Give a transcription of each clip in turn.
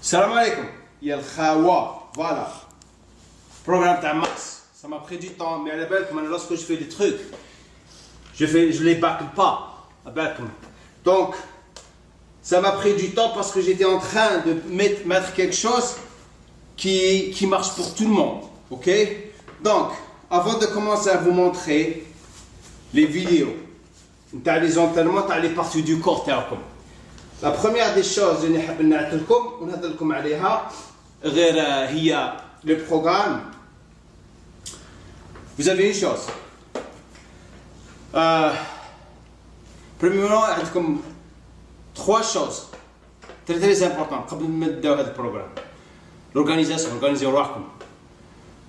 Salam alaikum. Il y a le khawa. Voilà. Programme de masse. Ça m'a pris du temps, mais à la belle, lorsque je fais des trucs, je ne les bâcle pas. Donc, ça m'a pris du temps parce que j'étais en train de mettre quelque chose qui marche pour tout le monde. Ok? Donc, avant de commencer à vous montrer les vidéos, les entraînements, les parties du corps. La première des choses, le programme. Vous avez une chose. Premièrement, trois choses très importantes avant de mettre le programme. L'organisation,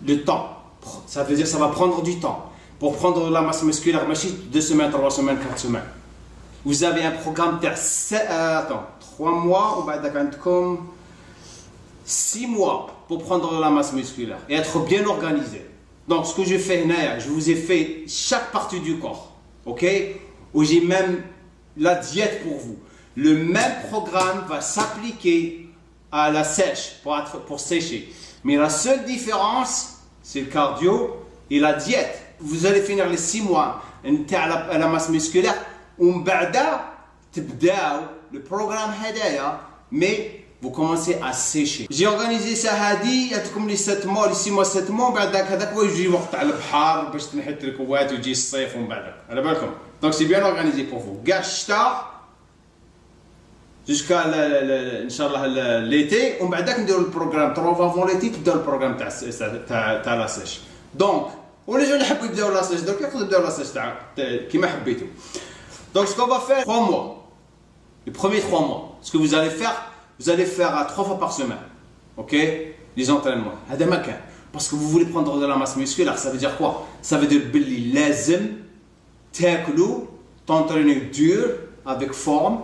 le temps. Ça veut dire que ça va prendre du temps. Pour prendre la masse musculaire, 2 semaines, 3 semaines, 4 semaines. Vous avez un programme de 3 mois, ou 6 mois pour prendre la masse musculaire et être bien organisé. Donc, ce que je fais, je vous ai fait chaque partie du corps, ok? Où j'ai même la diète pour vous. Le même programme va s'appliquer à la sèche, pour sécher. Mais la seule différence, c'est le cardio et la diète. Vous allez finir les 6 mois à la masse musculaire. Le programme Hadaya, mais vous commencez à sécher. J'ai organisé ça هذه عندكم les 7 mois, les 6 mois, 7 mois, بعد هذاك يجي وقت على البحر باش تنحت الكوات ويجي الصيف ومن بعد على بالكم. Donc c'est bien organisé pour vous. كاع الشتاء jusqu'à inchallah l'été ومن بعدك نديروا البروغرام 3 avant l'été تبداو البروغرام تاع لا سيش. Donc ولا جون يحبوا يبداو لا سيش درك يقدروا يبداو لا سيش تاع كيما حبيتوا. Donc ce qu'on va faire 3 mois. Les premiers 3 mois, ce que vous allez faire à 3 fois par semaine. Ok? Les entraînements. Parce que vous voulez prendre de la masse musculaire, ça veut dire quoi? Ça veut dire que lazim t'aklou, t'entraîner dur, avec forme,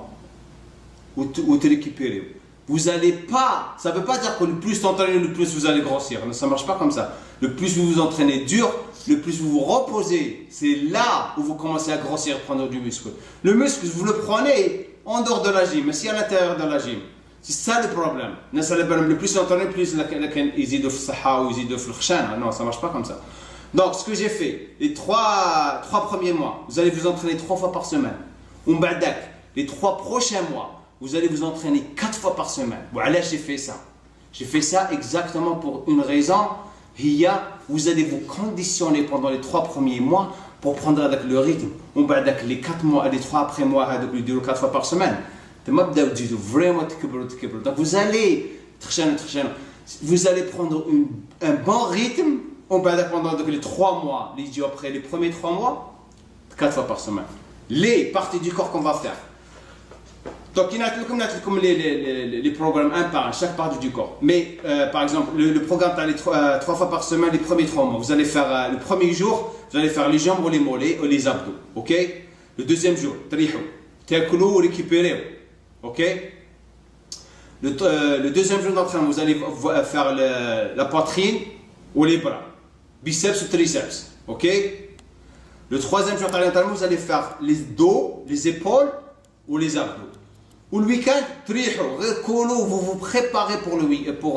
ou te récupérer. Vous allez pas, ça ne veut pas dire que le plus t'entraînez, le plus vous allez grossir. Ça ne marche pas comme ça. Le plus vous vous entraînez dur, le plus vous vous reposez. C'est là où vous commencez à grossir, prendre du muscle. Le muscle, vous le prenez en dehors de la gym, mais si à l'intérieur de la gym. C'est ça le problème. Le plus entraîné, plus ils ont fait ou ils ont fait. Non, ça ne marche pas comme ça. Donc, ce que j'ai fait, les 3 premiers mois, vous allez vous entraîner 3 fois par semaine. Les 3 prochains mois, vous allez vous entraîner 4 fois par semaine. Voilà, j'ai fait ça. J'ai fait ça exactement pour une raison. Vous allez vous conditionner pendant les 3 premiers mois pour prendre avec le rythme. Les 4 mois, les 3 après mois, vous 4 fois par semaine. Vraiment, donc vous allez prendre un bon rythme pendant les 3 mois, les premiers 3 mois, 4 fois par semaine. Les parties du corps qu'on va faire. Donc, il y a les programmes un par un, chaque partie du corps. Mais, par exemple, le programme, les 3 fois par semaine, les premiers 3 mois. Vous allez faire, le premier jour, vous allez faire les jambes ou les mollets ou les abdos. Ok? Le deuxième jour, t'aklou ou récupérer. Ok? Le deuxième jour d'entraînement, vous allez faire la poitrine ou les bras. Biceps ou triceps. Ok? Le troisième jour d'entraînement, vous allez faire les dos, les épaules ou les abdos. Ou le week-end, vous vous préparez pour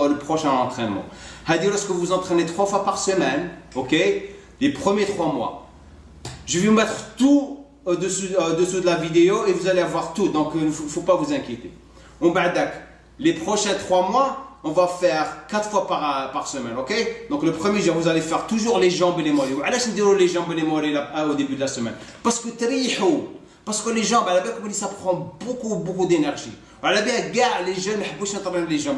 le prochain entraînement. C'est-à-dire lorsque vous entraînez 3 fois par semaine, ok, les premiers 3 mois. Je vais vous mettre tout au-dessous de la vidéo et vous allez avoir tout, donc il ne faut pas vous inquiéter. Les prochains 3 mois, on va faire 4 fois par semaine, ok? Donc le premier jour, vous allez faire toujours les jambes et les mollets. Pourquoi je dis les jambes et les mollets au début de la semaine? Parce que les jambes, ça prend beaucoup d'énergie. Les jeunes ne les jambes.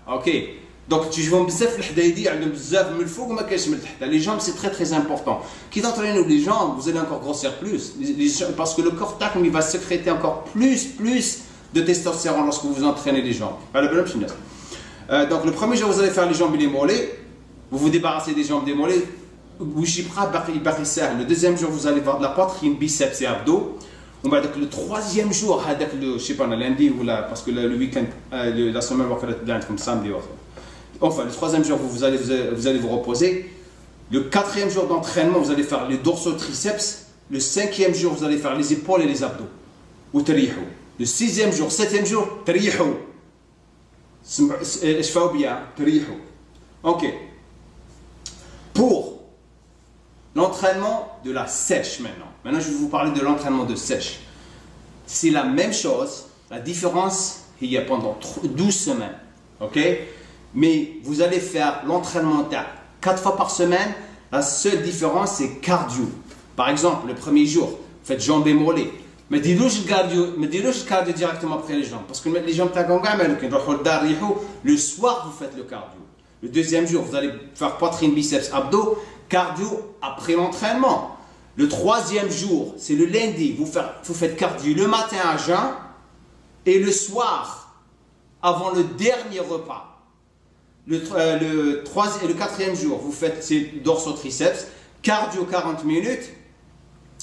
Ok? Donc tu vois les jambes, c'est très important. Qui t'entraîne les jambes, vous allez encore grossir plus. Parce que le corps il va sécréter encore plus de testostérone lorsque vous entraînez les jambes. Donc le premier jour, vous allez faire les jambes et les mollets. Vous vous débarrassez des jambes et des mollets. Le deuxième jour, vous allez voir de la poitrine, biceps et abdos. Le troisième jour, je ne sais pas, lundi ou là, parce que le week-end, la semaine va faire comme samedi. Enfin, le troisième jour, vous allez vous reposer. Le quatrième jour d'entraînement, vous allez faire les dorsaux triceps. Le cinquième jour, vous allez faire les épaules et les abdos. Le Le 6e jour, 7e jour, تريحوا. اشفاو بيا تريحوا. Ok. Pour l'entraînement de la sèche maintenant. Maintenant, je vais vous parler de l'entraînement de sèche. C'est la même chose. La différence, il y a pendant 12 semaines. Ok? Mais vous allez faire l'entraînement 4 fois par semaine. La seule différence, c'est cardio. Par exemple, le premier jour, vous faites jambes et mollets. Mais dis-le cardio directement après les jambes. Parce que les jambes, le soir, vous faites le cardio. Le deuxième jour, vous allez faire poitrine, biceps, abdos, cardio après l'entraînement. Le troisième jour, c'est le lundi, vous faites cardio le matin à jeun et le soir, avant le dernier repas. Le quatrième jour, vous faites dorso-triceps, cardio 40 minutes,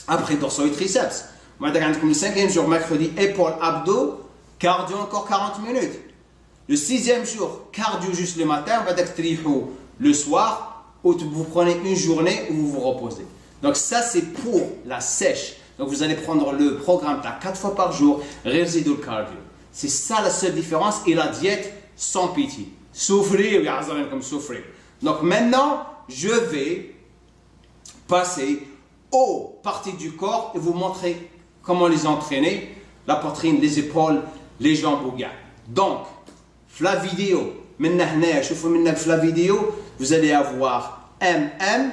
après dorso et triceps. Le 5e jour, mercredi, épaules, abdos, cardio encore 40 minutes. Le 6e jour, cardio juste le matin, le soir, où vous prenez une journée où vous vous reposez. Donc ça, c'est pour la sèche. Donc vous allez prendre le programme 4 fois par jour, résidu cardio. C'est ça la seule différence et la diète sans pitié. Souffrir, comme souffrir. Donc maintenant, je vais passer aux parties du corps et vous montrer comment les entraîner. La poitrine, les épaules, les jambes ou gars. Donc, la vidéo, la vidéo, vous allez avoir MM,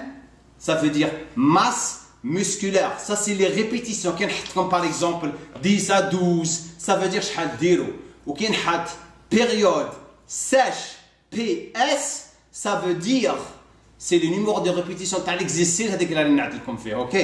ça veut dire masse musculaire. Ça, c'est les répétitions. Comme par exemple 10 à 12, ça veut dire ou période sèche, PS, ça veut dire c'est le numéro de répétition de l'exercice avec la ligne qu'on fait, ok?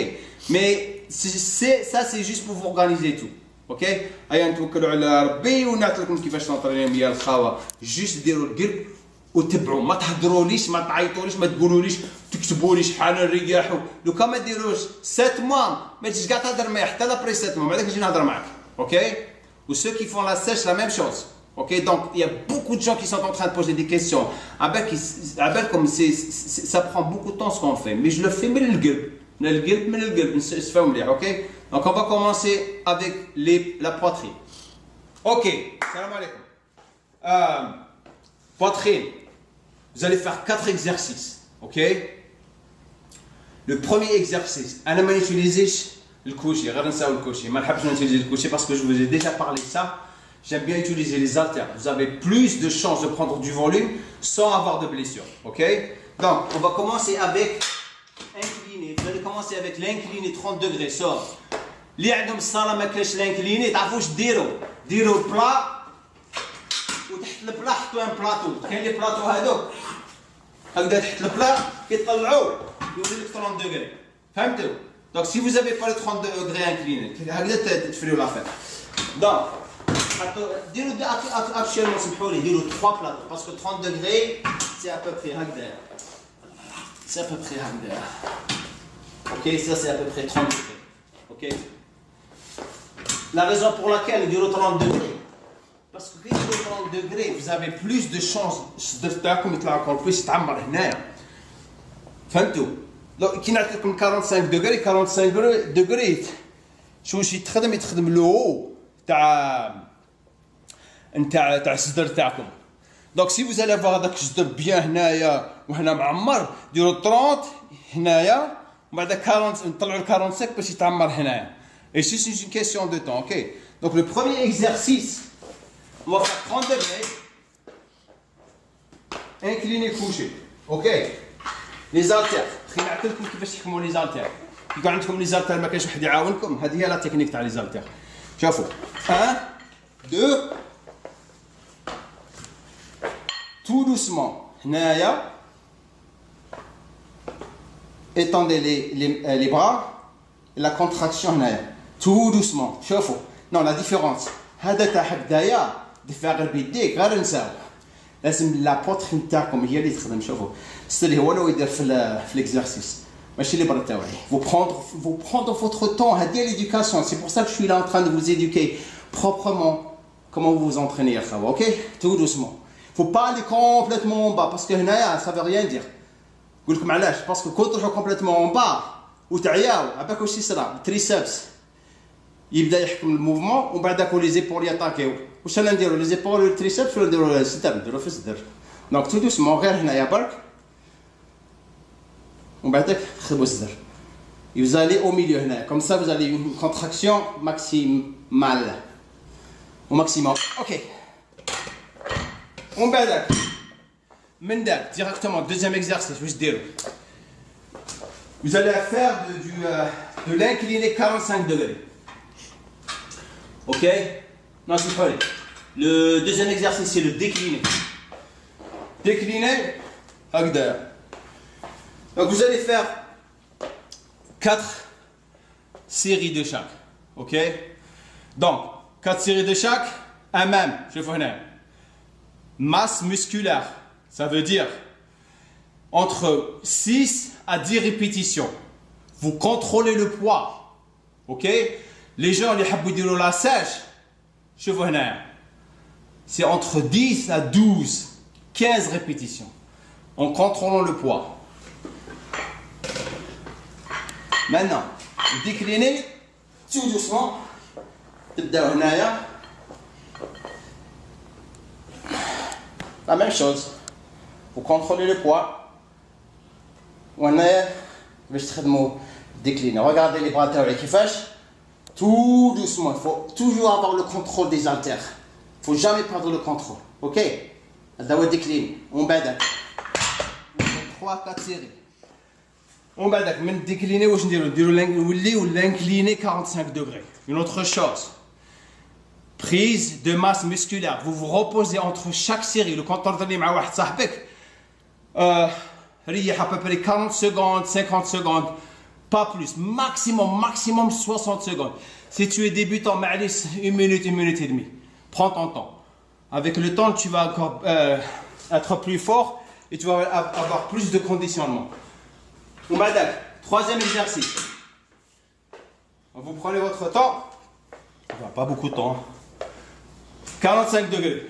Mais ça, c'est juste pour vous organiser tout. Ok, هيا نتوكلوا على ربي ونعطي لكم كيفاش تنطرينيو يا الخاوه. جوست ديروا القلب وتبعوا، ما تهضروليش، ما تعيطوليش، ما تقولوليش، تكتبولي شحال نريحوا. لو كان ما ديروش 7 mois ما تجيش كاع تهضر معايا حتى لابري 7 mois بعدك نجي نهضر معاك. Ok, ou ceux qui font la sèche, la même chose. Ok, donc il y a beaucoup de gens qui sont en train de poser des questions. Comme ça prend beaucoup de temps ce qu'on fait, mais je le fais من القلب. Ok. Donc on va commencer avec la poitrine. Ok, salam alaikum. Poitrine. Vous allez faire 4 exercices. Ok. Le premier exercice, je vais utiliser le coucher. Je ne vais pas utiliser le coucher parce que je vous ai déjà parlé de ça. J'aime bien utiliser les haltères. Vous avez plus de chances de prendre du volume sans avoir de blessure. Ok. Donc on va commencer avec incliné. Vous allez commencer avec l'incliné 30 degrés. Sort. اللي عندهم الصاله ما كاينش لانكليني تعرفوا واش ديروا البلا وتحت البلا حطوا ان بلاطو. كاين لي بلاطو هذوك هكذا تحت البلا كيطلعوا يولي لك 30 degrés. فهمتوا؟ دونك سي vous avez pas le 30 degrés incliné هكذا تفريو لافير. دونك ديروا ابشيرمون سمحوا لي ديروا 3 بلاطو باسكو 30 degrés سي à peu près هكذا. سي à peu près هكذا. OK, ça c'est à peu près 30 degrés. OK. La raison pour laquelle il dure 30 degrés, parce que quand il dure 30 degrés, vous avez plus de chances de faire comme il encore plus تعمر هنايا. فهمتوا؟ لو كي نعطي لكم 45 degrés 45 degrés شو يتخدم لو تاع الصدر تاعكم. دونك سي vous allez avoir هذاك الصدر بيان هنايا وهنا معمر ديروا 30 هنايا وبعد 40 نطلعوا ال 45 باش يتعمر هنايا. Et c'est une question de temps, ok? Donc le premier exercice, on va faire 30 degrés, incliné couché, ok? Les haltères, خلينا نعطيكم كيفاش تحكموا les haltères. يكون عندكم les haltères ما كاينش واحد يعاونكم، هذه هي لا تكنيك تاع les haltères. شوفوا 1 2 tout doucement هنايا étendez les bras et la contraction هنايا. Tout doucement. شوفوا. Non, la différence. هذا تاع هكذايا دفع غير بيديك غير نساو. لازم لا بوترين تاعكم هي اللي تخدم. شوفوا. السلي هو اللي يدير في l'exercice. ماشي اللي برا تاوعي. Vous prendre votre temps. هذه l'éducation. C'est pour ça que je suis là en train de vous éduquer proprement comment vous vous entraînez à ça. OK? Tout doucement. Faut pas aller complètement en bas parce que هنايا ça veut rien dire. نقول لكم علاش؟ parce que quand تروحوا complètement en bas وتعياو عباك واش يصرى؟ triceps يبدا يحكم الموفمون ومن بعد داك لي زيبول ياتاكيو. واش انا نديرو لي زيبول والتريسبس ولا نديرو الصدر؟ نديرو في الصدر. دونك تو دوسمون غير هنايا برك ومن بعد نخدمو الصدر. Vous allez au milieu هنا. Comme ça vous avez une contraction maximale. Au maximum. Ok. On va là. Maintenant, directement, deuxième exercice. Vous allez faire de l'incliné 45 degrés. Ok. Non, c'est pas. Le deuxième exercice, c'est le décliné. Décliné. Donc vous allez faire 4 séries de chaque. Ok. Donc 4 séries de chaque. Un même. Je vous donne. Masse musculaire, ça veut dire entre 6 à 10 répétitions. Vous contrôlez le poids. Ok? Les gens, les habouidiro la sèche, c'est entre 10 à 12, 15 répétitions. En contrôlant le poids. Maintenant, déclinez tout doucement. La même chose, vous contrôlez le poids. On est, je vais décliner. Regardez les bras avec qui fâchent. Tout doucement, il faut toujours avoir le contrôle des haltères. Il ne faut jamais perdre le contrôle. Ok? On décline. On va 3-4 séries. On va décliner ou l'incliner 45 degrés. Une autre chose. Prise de masse musculaire. Vous vous reposez entre chaque série. Le compte d'entraînement avec un pote, à peu près 40 secondes, 50 secondes, pas plus. Maximum 60 secondes. Si tu es débutant, 1 minute, 1 minute et demie. Prends ton temps. Avec le temps, tu vas encore être plus fort et tu vas avoir plus de conditionnement. On va d'accord. Troisième exercice. Vous prenez votre temps. Pas beaucoup de temps. 45 degrés.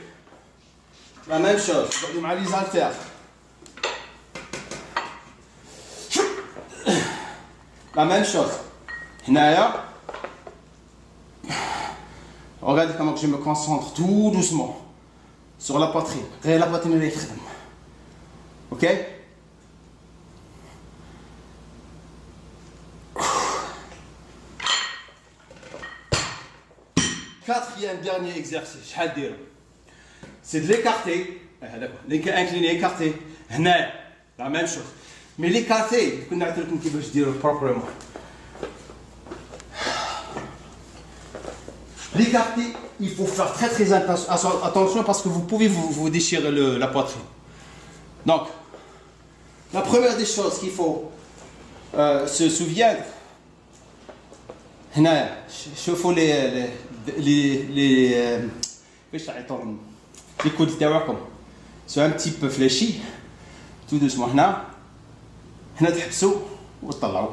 La même chose. Les haltères. La même chose. Regardez comment je me concentre tout doucement sur la poitrine. La poitrine est ok? Quatrième, dernier exercice, c'est de l'écarter. Incliner, écarter. La même chose. Mais l'écarter, je dire proprement. L'écarter, il faut faire très attention parce que vous pouvez vous déchirer la poitrine. Donc, la première des choses qu'il faut se souvenir, شوفوا les coudes تاعكم sont un petit peu fléchis. Tout doucement هنا تحبسوا وتطلعوا.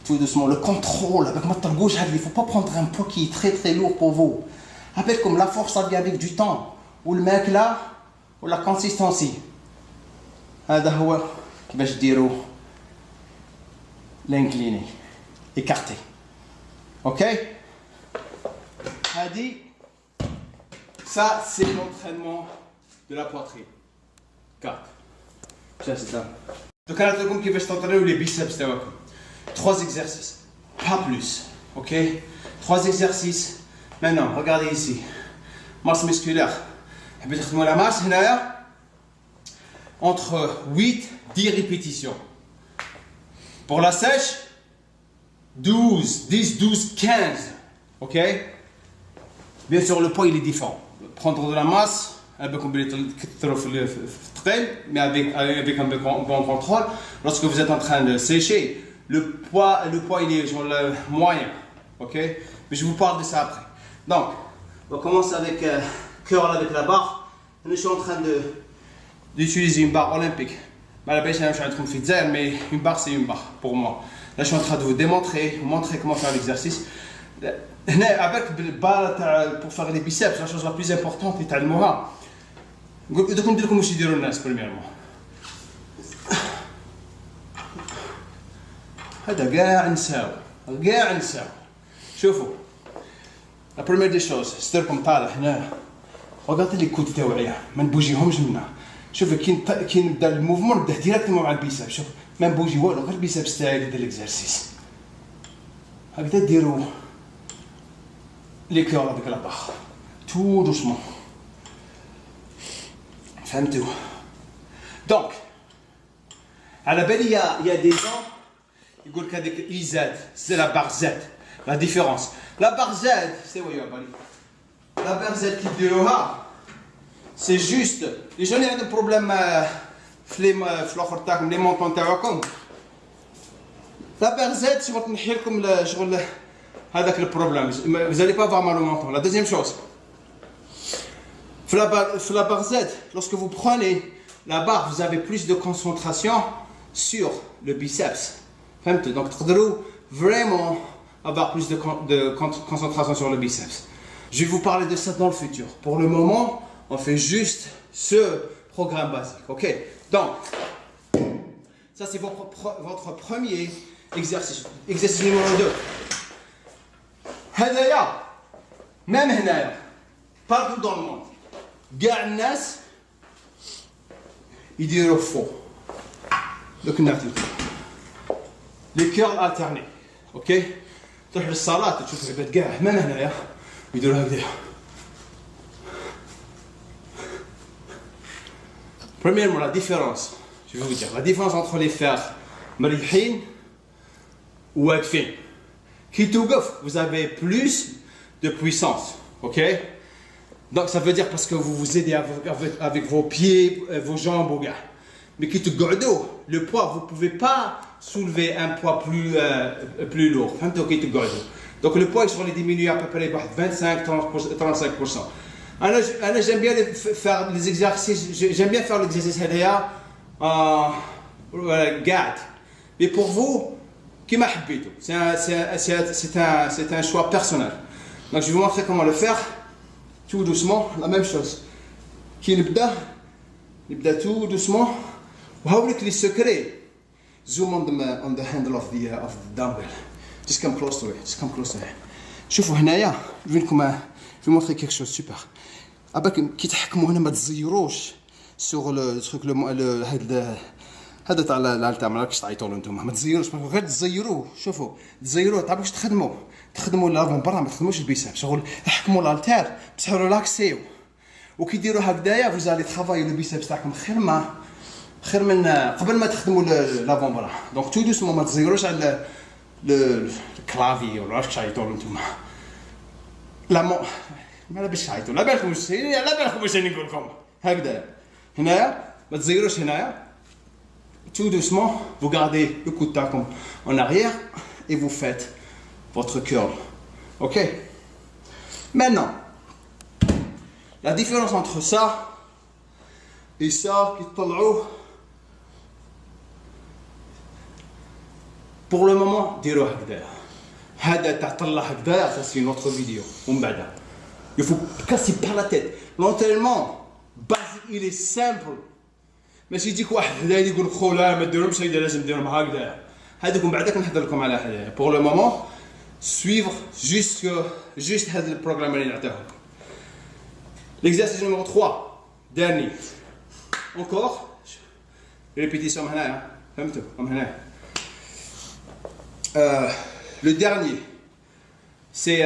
Tout doucement le contrôle avec ما تطلقوش هذا. Il faut pas prendre un poids qui est très lourd pour vous. Avec comme la force ça vient avec du temps ou le ماكلة ou la consistency. هذا هو كيفاش ديروا l'incliné écarté. Ok? Hadi, ça c'est l'entraînement de la poitrine. 4. Just ça. Donc, on va t'entraîner les biceps. 3 exercices, pas plus. Ok? 3 exercices. Maintenant, regardez ici. Masse musculaire. La masse, entre 8 et 10 répétitions. Pour la sèche, 10, 12, 15. Ok? Bien sûr, le poids il est différent. Prendre de la masse, mais avec un bon contrôle. Lorsque vous êtes en train de sécher, le poids il est genre le moyen. Ok? Mais je vous parle de ça après. Donc, on va commencer avec curl avec la barre. Je suis en train d'utiliser une barre olympique. Mais une barre c'est une barre pour moi. Là, je suis en train de vous montrer comment faire l'exercice. Pour faire les biceps, la chose la plus importante est de moi. Je vais vous dire comment je dirais le premièrement. هذا قاع نساو. شوفوا La première des choses, c'est comme طالع هنا. Regardez les coudes تاوعية، ما نبوجيهمش منها. شوف كي نبدا الموفمون نبدا ديريكتومون مع البيساب، شوف ما نبوجي والو غير البيسابس تاعي يدير ليكزارسيس. هكذا ديروا لي كور هذيك لاباخ. تو دوسمون. فهمتوا؟ دونك على بالي يا دي جون يقول لك هذيك اي زاد سي لا بار زاد. لا ديفيرونس لا بار زاد سي ويا بالي لا بار زاد كي ديروها سي جوست لي جون اللي عندهم بروبليم في الاخر تاعكم لي مونطون تاعكم لا بار زاد شغل تنحي لكم شغل هذاك البروبليم vous pas avoir mal au menton. La deuxième chose في la barre Z, lorsque vous prenez la barre, vous avez plus de concentration sur le biceps. Donc, vous vraiment avoir plus de concentration sur le biceps. Je vais vous parler de ça dans le futur. Pour le moment, on fait juste ce programme basique. Ok? Donc, ça c'est votre premier exercice. Exercice numéro 2. هذايا même هنايا partout dans le monde كاع الناس يديروا فوق. دوك نعطيكم لي كيرل الترني. اوكي تروح للصالات تشوف العباد كاع même هنايا يديروا هكذا. Premièrement, la différence, je vais vous dire, la différence entre les fers مريحين ou واقفين. Qui توقف, vous avez plus de puissance, ok? Donc ça veut dire parce que vous vous aidez avec vos pieds, vos jambes au gars. Mais qui te gardez, le poids, vous ne pouvez pas soulever un poids plus lourd. Donc le poids, il sera diminué à peu près 25-35%. Alors j'aime bien faire les exercices, j'aime bien faire l'exercice هذايا قاعد. Mais pour vous, كيما حبيتوا. C'est un choix personnel. Donc je vais vous montrer comment le faire. Tout doucement, la même chose. Qui نبدا tout doucement. وهاولك لي secret. Zoom on the handle of the dumbbell. Just come close to it. Just come close to it. شوفوا هنايا je vais vous montrer quelque chose super. أباك كي تحكموا هنا ما تزيروش sur le truc هذا تاع الالتا ما راكش تعيطوا له انتم ما تزيروش غير تزيروه. شوفوا تزيروه تاع باش تخدموا لافون برا ما تخدموش البيساب. شغل احكموا الالتير بصح ريلاكسيو وكي ديروا هكذايا فوزالي ترافايو لو بيساب تاعكم خير من قبل ما تخدموا لافون برا. دونك تو دوسمون ما تزيروش على الكلافي ولا راكش تعيطوا له انتم. لا ما باش تعيطوا لا بالكم واش راني نقول لكم هكذا. هنايا ما تزيروش هنايا. Tout doucement, vous gardez le coude tacom en arrière et vous faites votre curl. Ok? Maintenant, la différence entre ça et ça, pour le moment, dirou hakda. Hada ta'talla hakda, ça c'est une autre vidéo. Il faut casser par la tête. L'entraînement basique, il est simple. ماشي يجيك واحد هذا يقول لك خو لا ما ديرهمش هكذا لازم ديرهم هكذا. هذوكم بعدك نحضر لكم على هذا. Pour le moment, suivre juste هذا البروغرام اللي نعطيهم. L'exercice numéro 3, dernier. Encore. Répétition هنايا. فهمتوا؟ هنايا. Le dernier, c'est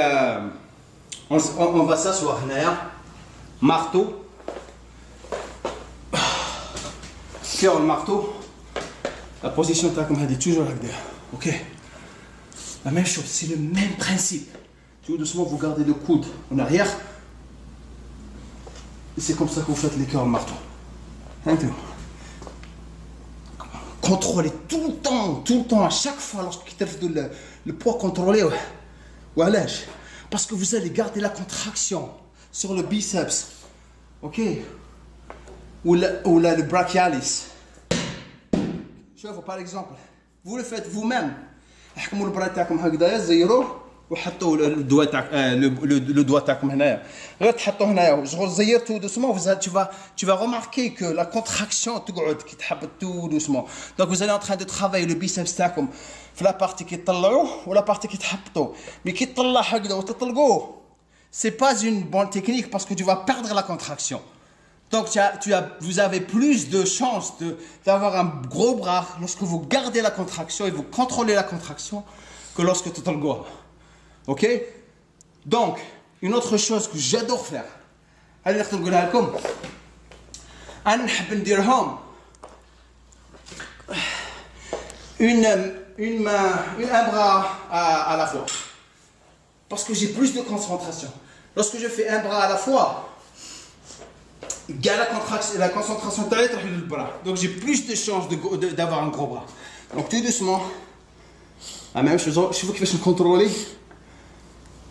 on va s'asseoir هنايا. Marteau. Faire le marteau, la position est toujours là. Ok? La même chose, c'est le même principe. Tout doucement, vous gardez le coude en arrière. Et c'est comme ça que vous faites les cœurs au marteau. Contrôlez tout le temps, à chaque fois, lorsqu'il y a le poids contrôlé. Voilà. Parce que vous allez garder la contraction sur le biceps. Ok? Ou là, le brachialis. Par exemple, vous le faites vous-même. احكموا البرا تاعكم هكذايا زيروه وحطوا الدواء تاعك le doigt تاعكم هنايا. غير تحطوه هنايا شغل زيرتو دوسمون. Tu vas remarquer que la contraction تقعد كي تحبط tout doucement. Donc vous allez en train de travailler le biceps تاعكم في لا بارتي كي تطلعوه ولا بارتي كي تحبطوه. مي كي تطلع هكذا وتطلقوه c'est pas une bonne technique parce que tu vas perdre la contraction. Donc vous avez plus de chances d'avoir un gros bras lorsque vous gardez la contraction et vous contrôlez la contraction que lorsque tu te le goes. Ok? Donc, une autre chose que j'adore faire, allez نقولها لكم. أنا نحب نديرهم un bras à la fois. Parce que j'ai plus de concentration. Lorsque je fais un bras à la fois, la concentration تاعي تروح للبras. Donc j'ai plus de chances d'avoir un gros bras. Donc tout doucement, même chose, je veux que je contrôle.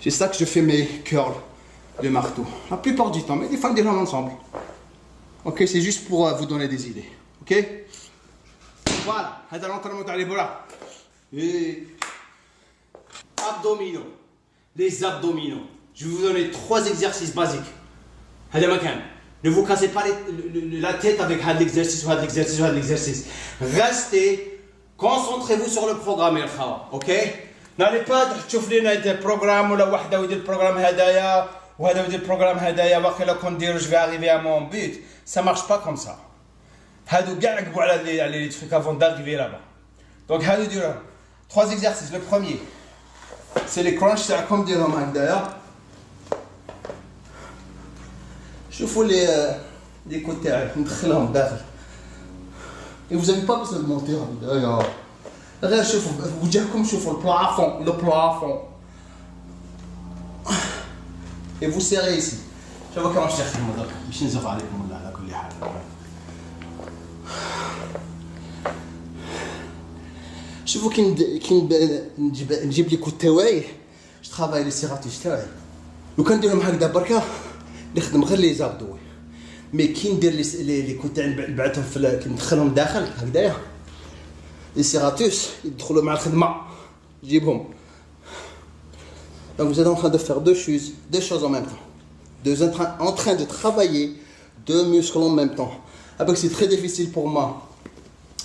C'est ça que je fais mes curls de marteau. La plupart du temps, mais des fois on déroule ensemble. Ok, c'est juste pour vous donner des idées. Ok? Voilà, c'est l'entraînement تاع les bras. Et abdominaux. Les abdominaux. Je vais vous donner 3 exercices basiques. هذا مكان. Ne vous cassez pas la tête avec l'exercice ou l'exercice ou l'exercice. Restez, concentrez-vous sur le programme. Ok? N'allez pas تشوف لنا des programmes ولا واحدة ويدير البروغرام هدايا وهذا يدير البروغرام هدايا باقي لو كون نديرو je vais arriver à mon but. Ça marche pas comme ça. هادو كاع عقبوا على les trucs avant d'arriver là-bas. Donc هادو يديروا 3 exercices. Le premier, c'est les crunch تاعكم ديروهم هكذايا. شوفوا les côtés تاعي ندخلهم داخل. Et vous n'avez pas besoin de monter هكذايا. غير شوفوا وجهكم شوفوا البلافون le plafond. Et vous serrez ici. شوفوا كيفاش تخدموا درك باش نزوق عليكم ولا على كل حال. شوفوا كي نجيب لي كوت تاعي جو ترافاي لي سيراتيش تاعي لو كان نديرهم هكذا بركا نخدم غير لي زابدو مي كي ندير لي كوت تاعي نبعثهم كي ندخلهم داخل هكذايا لي سيراتيش يدخلوا مع الخدمه نجيبهم. Donc vous êtes en train de faire deux choses en même temps. En train de travailler 2 muscles en même temps. Après c'est très difficile pour moi.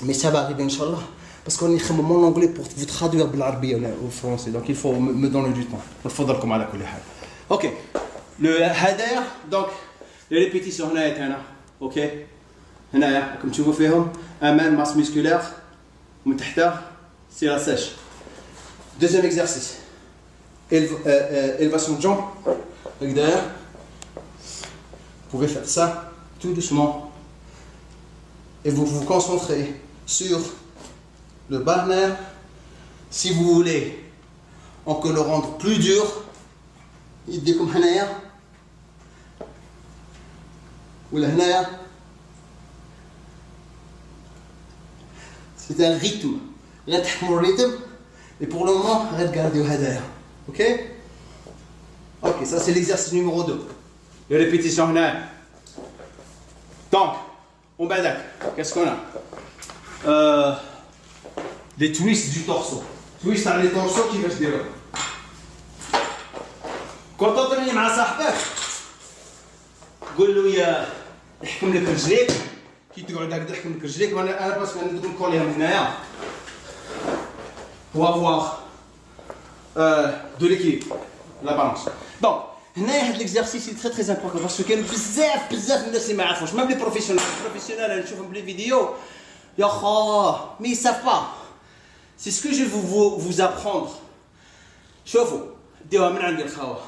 Mais ça va arriver Inch'Allah. Parce qu'on est en anglais pour vous traduire de l'arabe au français. Donc il faut me donner du temps. Il faut dire comme à la couleur. Ok. Le hader, donc les répétitions هنا. Ok. هنا comme tu vois فيهم أمام masse musculaire. من تحتها c'est la sèche. Deuxième exercice. Élévation de jambes. Donc derrière. Vous pouvez faire ça tout doucement. Et vous vous concentrez sur le banner. Si vous voulez encore le rendre plus dur, il dit comme هنايا ولا هنايا. C'est un rythme. Là تحكموا الريتم. Et pour le moment, regardez هدايا. Ok? Ok, ça c'est l'exercice numéro 2. Les répétitions هنا. Donc, on badak. Qu'est-ce qu'on a? Des twists du torso. Twist على les torsos كيفاش ديروا. كون تطرني مع صاحبك قول له يا يحكم لك رجليك كي تقعد هكذا يحكم لك رجليك وانا باسكو انا ندير نكوليهم هنايا. Pour avoir de l'équilibre, la balance. Donc, هنا هذا l'exercice est très important parce que كاين بزاف الناس اللي ما يعرفوش même les professionnels اللي نشوفهم بلي فيديو يا خا mais ils savent pas. C'est ce que je vais vous apprendre. شوفوا ديوها من عندي الخاوه.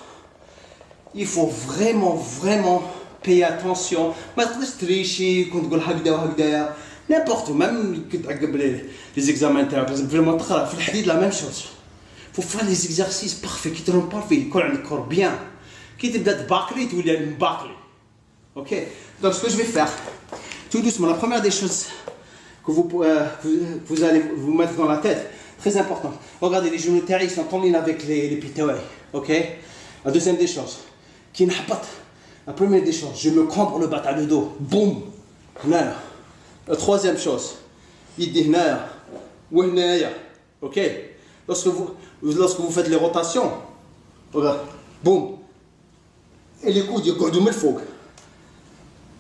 Il faut vraiment payer attention. ما تقدرش تريشي كنت تقول هكذا وهكذايا n'importe même كنت تعقب les examens تاعك لازم فريمون تقرا في الحديد la même chose. Faut faire les exercices parfaits qui te rendent parfait يكون عندك corps bien. Qui تبدا تباكلي تولي مباكلي. Ok. Donc ce que je vais faire tout doucement, la première des choses que vous allez vous mettre dans la tête, très important. Regardez les genoux terre ils sont en ligne avec les pitouilles. Ok. La deuxième des choses, qui n'habite. La première des choses, je me cambre le bas le dos. Boum. Là. La troisième chose, il dit là. Ok. Lorsque vous faites les rotations, regarde. Boum. Et les coudes, ils gardent le faux.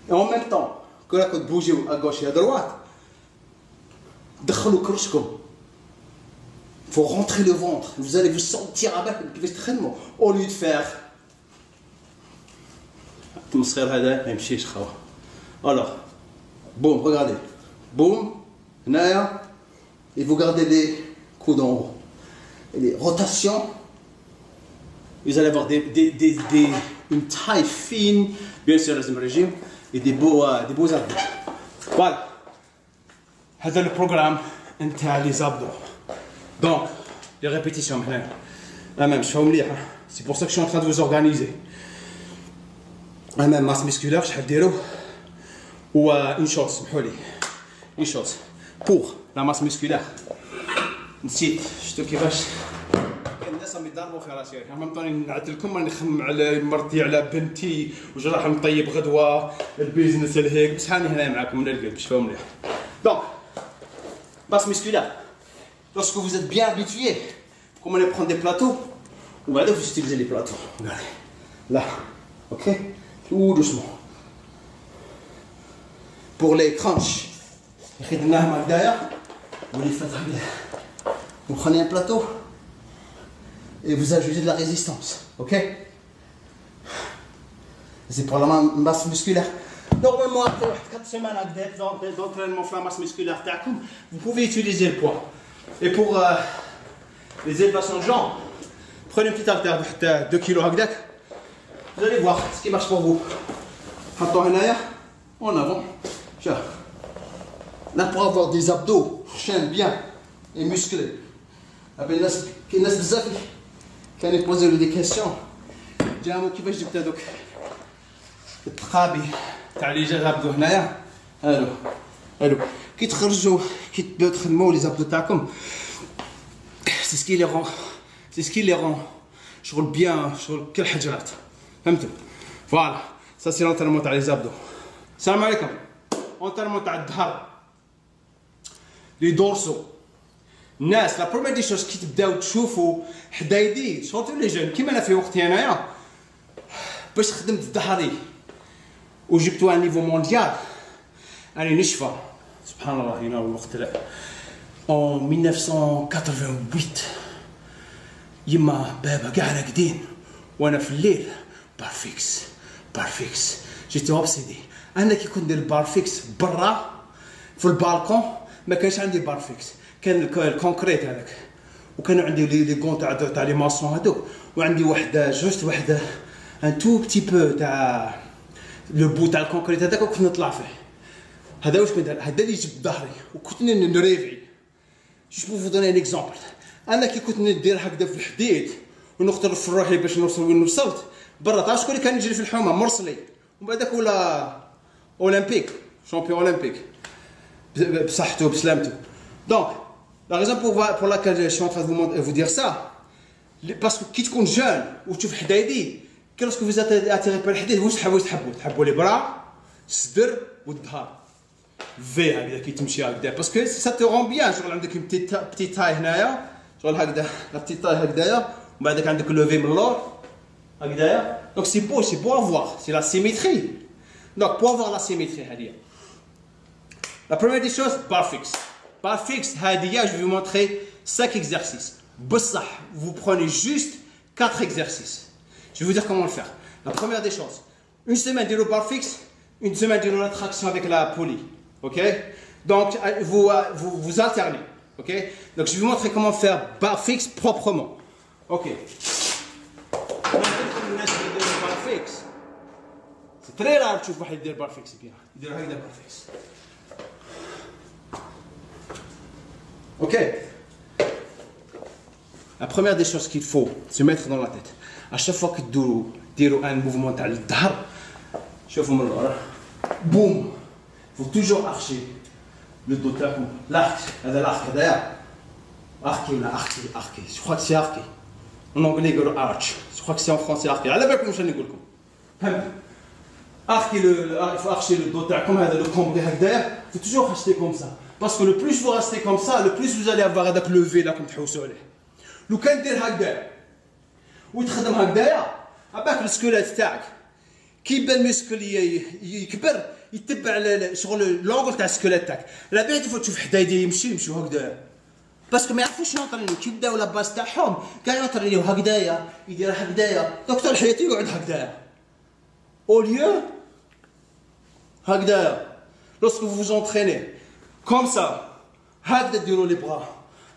Et en même temps, que la côte bouge à gauche et à droite, دخلوا كرشكم. Il faut rentrer le ventre. Vous allez vous sentir avec au lieu de faire الصغير هذا ما يمشيش خوا. الوغ بوم regardez boum هنايا et vous gardez les coups d'en haut et les rotations vous allez avoir une taille fine bien sûr لازم régime et des beaux abdos. Voilà هذا البروغرام نتاع لي زابدو. دونك لي ريبيتيسيون هنا امام شوفوا مليح. سي بور سا كو شو ان تران دو فوز اورغانيزي. امام ماس مسكولار شحال ديروا و اون شوز سمحوا لي اون شوز بور لا ماس مسكولار. نسيت شفتوا كيفاش كاين الناس راهم يضربوا في راسي. ميم طوني نعدل لكم راني نخمم على مرتي على بنتي واش راح نطيب غدوه البيزنس الهيك بصح راني هنا معاكم من القلب. شوفوا مليح. دونك masse musculaire. Lorsque vous êtes bien habitué, vous commencez à prendre des plateaux, ou bien vous utilisez les plateaux. Regardez, là, ok, tout doucement. Pour les crunchs, vous les faites bien. Vous prenez un plateau et vous ajoutez de la résistance, ok. C'est pour la masse musculaire. Normalement, après 4 semaines d'entraînement sur la masse musculaire, vous pouvez utiliser le poids. Et pour les élévations de jambes, prenez une petite haltère de 2 kg. Vous allez voir ce qui marche pour vous. En avant. Là, pour avoir des abdos chaînes bien et musclés. Il y a qui ont posé des questions. J'ai un mot qui va je dis التقابي تاع لي زابدو هنايا الو كي تخرجوا كي تبداو تخدموا لي زابدو تاعكم سي سكي لي رون شغل بيان شغل كل حجرات فهمتوا. فوالا سا سي لونترينمون تاع لي زابدو. السلام عليكم. اونترينمون تاع الظهر لي دورسو. الناس لا بروميير دي شوز كي تبداو تشوفوا حدايدي سورتو لي جون كيما انا في وقتي انايا باش خدمت ظهري وجبتو ان نيفو مونديال راني نشفى سبحان الله. هنا الوقت لا en 1988 يما بابا كاع راقدين وانا في الليل بارفيكس جيت اوبسيدي. انا كي كنت ندير بارفيكس برا في البالكون ما كانش عندي بارفيكس كان الكونكريت هذاك وكانوا عندي لي كون تاع لي ماسون هذوك وعندي وحده جوست وحده ان تو بتي بو تاع لو بو تاع الكونكريت هذاك وكنت نطلع فيه. هذا واش كنت هذا اللي جبد ظهري وكنت نريفي. جو بو فو دوني ان اكزامبل. انا كي كنت ندير هكذا في الحديد ونختار في روحي باش نوصل وين وصلت برا. تعرف شكون اللي كان يجري في الحومه مرسلي ومن بعدك ولا اولمبيك شامبيون اولمبيك بصحته بسلامته. دونك لا ريزون بور لاكال جو شون تران فو دير سا باسكو كي تكون جون وتشوف حدايدي كيلوسكو فيز اتيري بار الحديد واش تحبوا لي برا الصدر والظهر في هكذا كي تمشي هكذا باسكو سا تو رون بيان. شغل عندك بتي تاي هنايا شغل هكذا لا بتي تاي هكذايا ومن بعدك عندك لوفي من اللور هكذايا. دونك سي بو افوار سي لا سيميتري. دونك بو افوار لا سيميتري هذه لا بروميير دي شوز بارفيكس هذه. جو في مونتري 5 exercices بصح vous prenez juste 4 exercices. Je vais vous dire comment le faire. La première des choses, une semaine de barre fixe, une semaine de la traction avec la poulie. Ok. Donc vous alternez. Ok. Donc je vais vous montrer comment faire barre fixe proprement. Ok. C'est très rare que tu vois des barres fixes bien. Des barres fixes. Ok. La première des choses qu'il faut se mettre dans la tête. À chaque fois que ديروا un mouvement تاع الظهر شوفوا من الورا بوم. faut toujours archer le dos تاعكم. l'arc هذا l'arc هذايا arqué ولا arqué je crois que c'est arqué en anglais يقولوا arch je crois que c'est en français arqué. على بالكم واش راني نقول لكم فهمت. arqué il faut archer le dos تاعكم هذا le cambrer هكذايا. faut toujours rester comme ça parce que le plus vous restez comme ça le plus vous allez avoir هذاك levé là راكم تحوسوا عليه. لو كان دير هكذا وتخدم هكذايا عباك السكولات تاعك كي يبان المسكل يكبر يتبع شغل لونغل تاع السكولات تاعك. لا بيت تفوت تشوف حدايدي يمشيو هكذايا باسكو ما يعرفوش يونطرينيو كي يبداو لاباس تاعهم كاع يونطرينيو هكذايا يدير هكذايا. دكتور حياتي يقعد هكذايا Au lieu, lorsque vous vous entraînez, comme ça, les bras,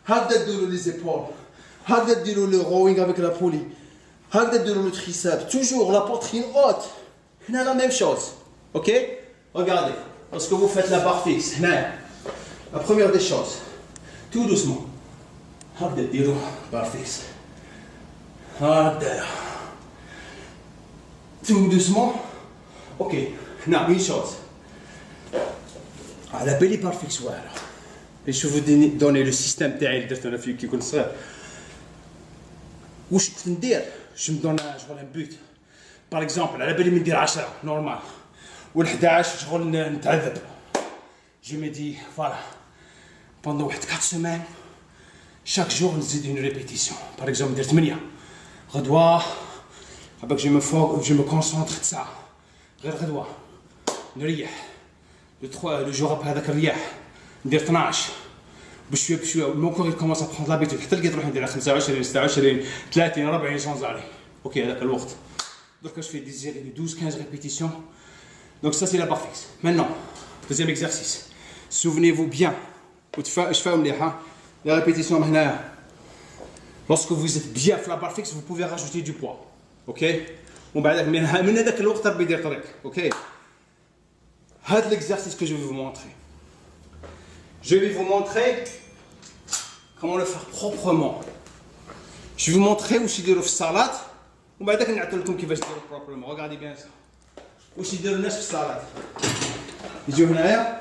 les épaules, le rowing avec la poulie, le triceps, toujours la poitrine haute. On a la même chose. Ok? Regardez, lorsque vous faites la barre fixe, la première des choses, tout doucement, barre fixe. Tout doucement. Ok, non, une chose. La belly barre fixe, voilà. Et je vais vous donner le système تاعي درت انا في كي كنت صغير. واش كنت ندير؟ je me donne un but. Par exemple, على بالي ندير 10 normal. وال11 شغل نتعذب. Je me dis voilà. Pendant 4 semaines, chaque jour نزيد une répétition. Par exemple, ندير 8. غدوة avec je me concentre تسعة. غير غدوة نريح. le jour après هذاك الرياح ندير 12 بشويه بشويه mon corps il commence à prendre l'habitude حتى لقيت روحي ندير 25 26 30 40 sans arrêt. OK هذاك الوقت donc je fais des séries de 12 15 répétitions. Donc ça c'est la barre fixe. Maintenant, deuxième exercice. Souvenez-vous bien. La répétition maintenant. Lorsque vous êtes bien sur la barre fixe, vous pouvez rajouter du poids. OK? من هذاك الوقت ربي يدير طريق. OK? هذا l'exercice que je vais vous montrer. Je vais vous montrer comment le faire proprement. Je vais vous montrer où je vais salade. ومن بعدك نعطي لكم كيفاش ديروا proprement. Regardez bien ça. واش يديروا الناس في الصالات يجيو هنايا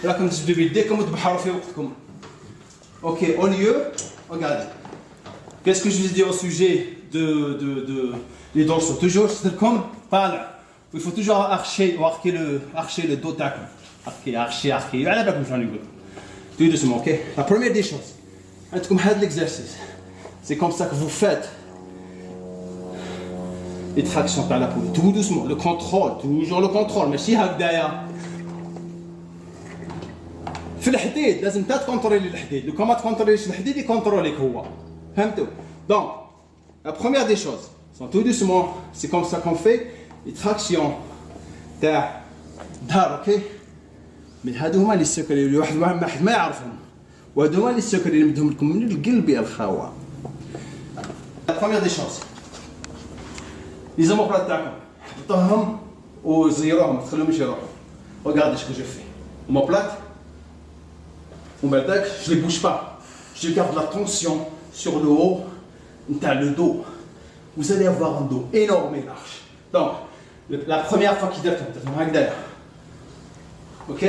راكم تجبدوا بيديكم وتبحروا في وقتكم. Ok, au lieu, regardez. Qu'est-ce que je vous ai dit au sujet des dorsaux? Toujours, c'est comme voilà. Il faut toujours archer le dos تاعكم. Archer. على بالكم شنو نقول. Tout doucement, ok? La première des choses. عندكم هذا l'exercice. C'est comme ça que vous faites. Les tractions par la poulie, tout doucement, le contrôle, toujours le contrôle, ماشي هكذايا. في الحديد لازم انت تكونترولي الحديد، لو كان ما تكونتروليش الحديد يكونتروليك هو. فهمتوا؟ Donc, la première des choses, sont tout doucement, c'est comme ça qu'on fait les tractions تاع الظهر، اوكي؟ من هادو هما لي سكر اللي واحد ما يعرفهم. وهادو هما لي سكر اللي نمدهم لكم من القلب يا الخاوه. La première des choses. Les omoplates تاعكم حطوهم وزيروهم ما تخليهمش يروحوا. Regardez ce que je fais. Omoplate. ومن بعدك je les bouge pas. Je garde la tension sur le haut le dos. Vous allez avoir un dos énorme et large. Donc, la première fois qu'il درتهم هكذايا. OK?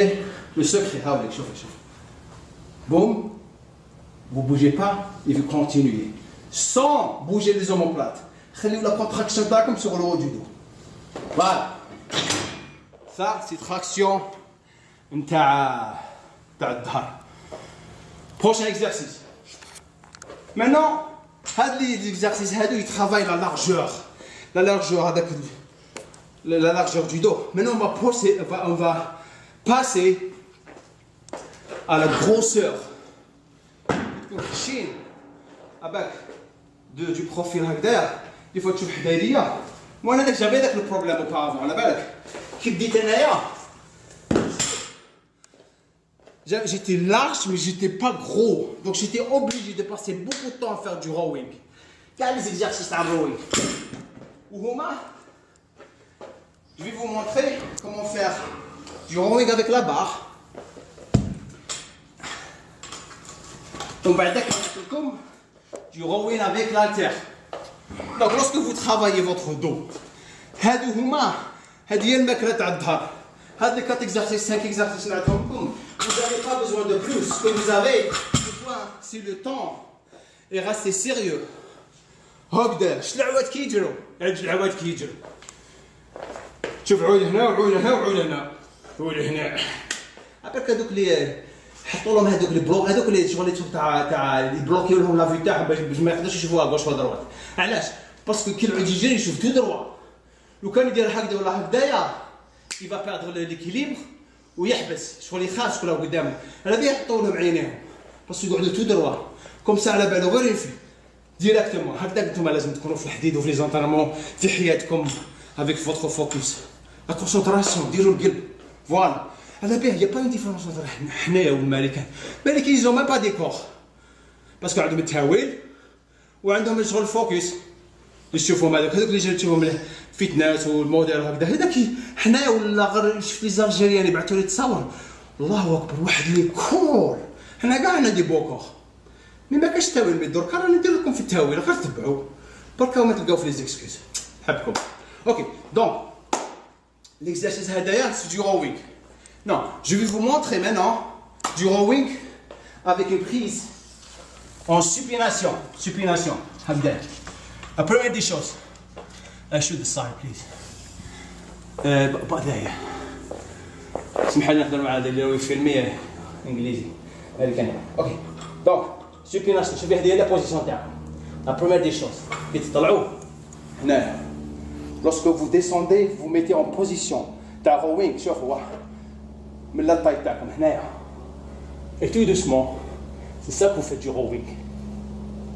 Le secret, هاوليك شوفي. Boum. Vous bougez pas et vous continuez. Sans bouger les omoplates. خليو la contraction تاعكم sur le haut du dos. Voilà. Ça c'est traction نتاع الظهر. Prochain exercice. Maintenant, les exercices ils travaillent la largeur. La largeur du dos. Maintenant on va passer à la grosseur. Avec du profil هكذا. Il faut تشوف حدايا. Moi j'avais le problème auparavant. على بالك كي بديت انايا j'étais large mais j'étais pas gros. Donc j'étais obligé de passer beaucoup de temps à faire du rowing. Quels les exercices à rowing? وهما je vais vous montrer comment faire du rowing avec la barre. Donc بعدك نحط لكم du rowing avec l'haltère. Donc lorsque vous travaillez votre dos, هادو هما هذه هي الماكله تاع الظهر. هاد لي 4 exercices 5 exercices نعطيهم لكم. Vous n'avez pas besoin de plus. Ce que vous avez besoin, c'est le temps. Et restez sérieux. هكذا شت العواد كيجروا؟ العواد كيجروا. شوف عود هنا وعود هنا وعود هنا. عود هنا. عبالك هذوك اللي حطوا لهم هذوك لي بلوك هذوك اللي شغل تاع يبلوكيو لهم لا في تاعهم باش ما يقدروش يشوفوها غوش ولا دروات. علاش؟ باسكو كي العود يجري يشوف تو دروا. لو كان يدير هكذا ولا هكذايا il va perdre l'équilibre ويحبس شغل يخاف شغل قدامه. على بالي يحطوا لهم عينيهم باسكو يقعدوا تو دروا كوم سا على بالو غير ينفي. ديريكتومون هكذاك نتوما لازم تكونوا في الحديد وفي لي زونطرمون في حياتكم افيك فوتر فوكس لا كونسونطراسيون ديروا القلب فوالا على بيه يا با اون ديفيرونس انتر حنايا والمالكان المالكان يزو ميم با ديكور باسكو عندهم التهويل وعندهم شغل فوكس تشوفهم هذوك اللي تشوفهم الفتنات والموديل وهكذا هذاك حنايا ولا غير شفت لي زالجيريان يبعثوا لي تصاور الله اكبر واحد لي كور حنا كاع عندنا دي بوكور مي ما كاش التاويل مي دركا راني ندير لكم في التاويل غير تبعوا بركا وما تلقاو في لي زيكسكيوز نحبكم اوكي دونك l'exercice هدايا c'est du rowing non je vais vous montrer maintenant du rowing avec une prise en supination هبدا la première des choses shoot the side please هدايا اسمح لي نهضر مع هذا اللي هو فيلمي انجليزي هذه كان اوكي دونك supination شوفي هذه هي لا بوزيسيون تاعكم la première des choses كي تطلعوا هنا lorsque vous descendez vous mettez en position تاع rowing شوفوا من لا طاي تاعكم هنايا et tout doucement c'est ça que vous faites du rowing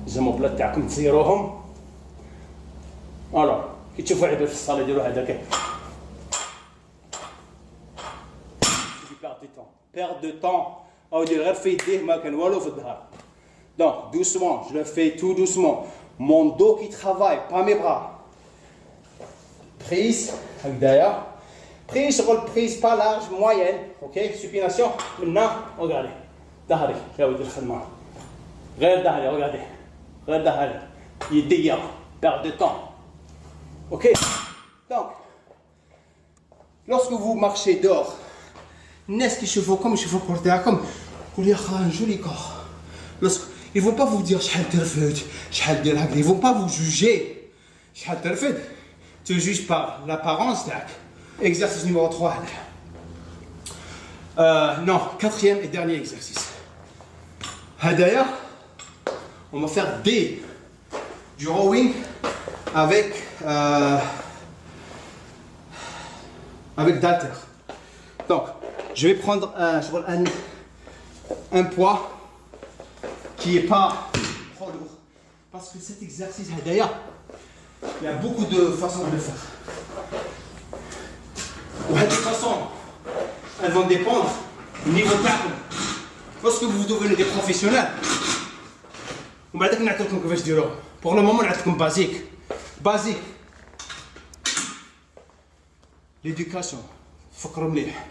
زعما بلا تاعكم تسيروهم الو كي تشوفوا عباد في الصاله يديروا هذاك perte de temps او دير غير في يديه ما كان والو في الظهر donc doucement je le fais tout doucement mon dos qui travaille pas mes bras prise هكذايا prise شغل prise pas large moyenne ok supination maintenant regardez ظهري يا ولدي الخدمه غير ظهري regardez غير ظهري يديا perte de temps ok donc lorsque vous marchez dehors الناس كيشوفوكم يشوفوا الكور تاعكم يقول يا خا جولي كور lorsque ils vont pas vous dire شحال ترفد شحال دير هكذا ils vont pas vous juger شحال ترفد tu juges par l'apparence تاعك exercice numéro 3 non quatrième et dernier exercice هدايا on va faire du rowing avec d'halter donc je vais prendre un poids qui est pas trop lourd parce que cet exercice هدايا il y a beaucoup de façons de le faire. De toute façon, elles vont dépendre du niveau تاعكم. Lorsque vous devenez des professionnels, ومن بعدك نعطيكم كيفاش ديروه. Pour le moment نعطيكم basique. L'éducation. فكروا مليح.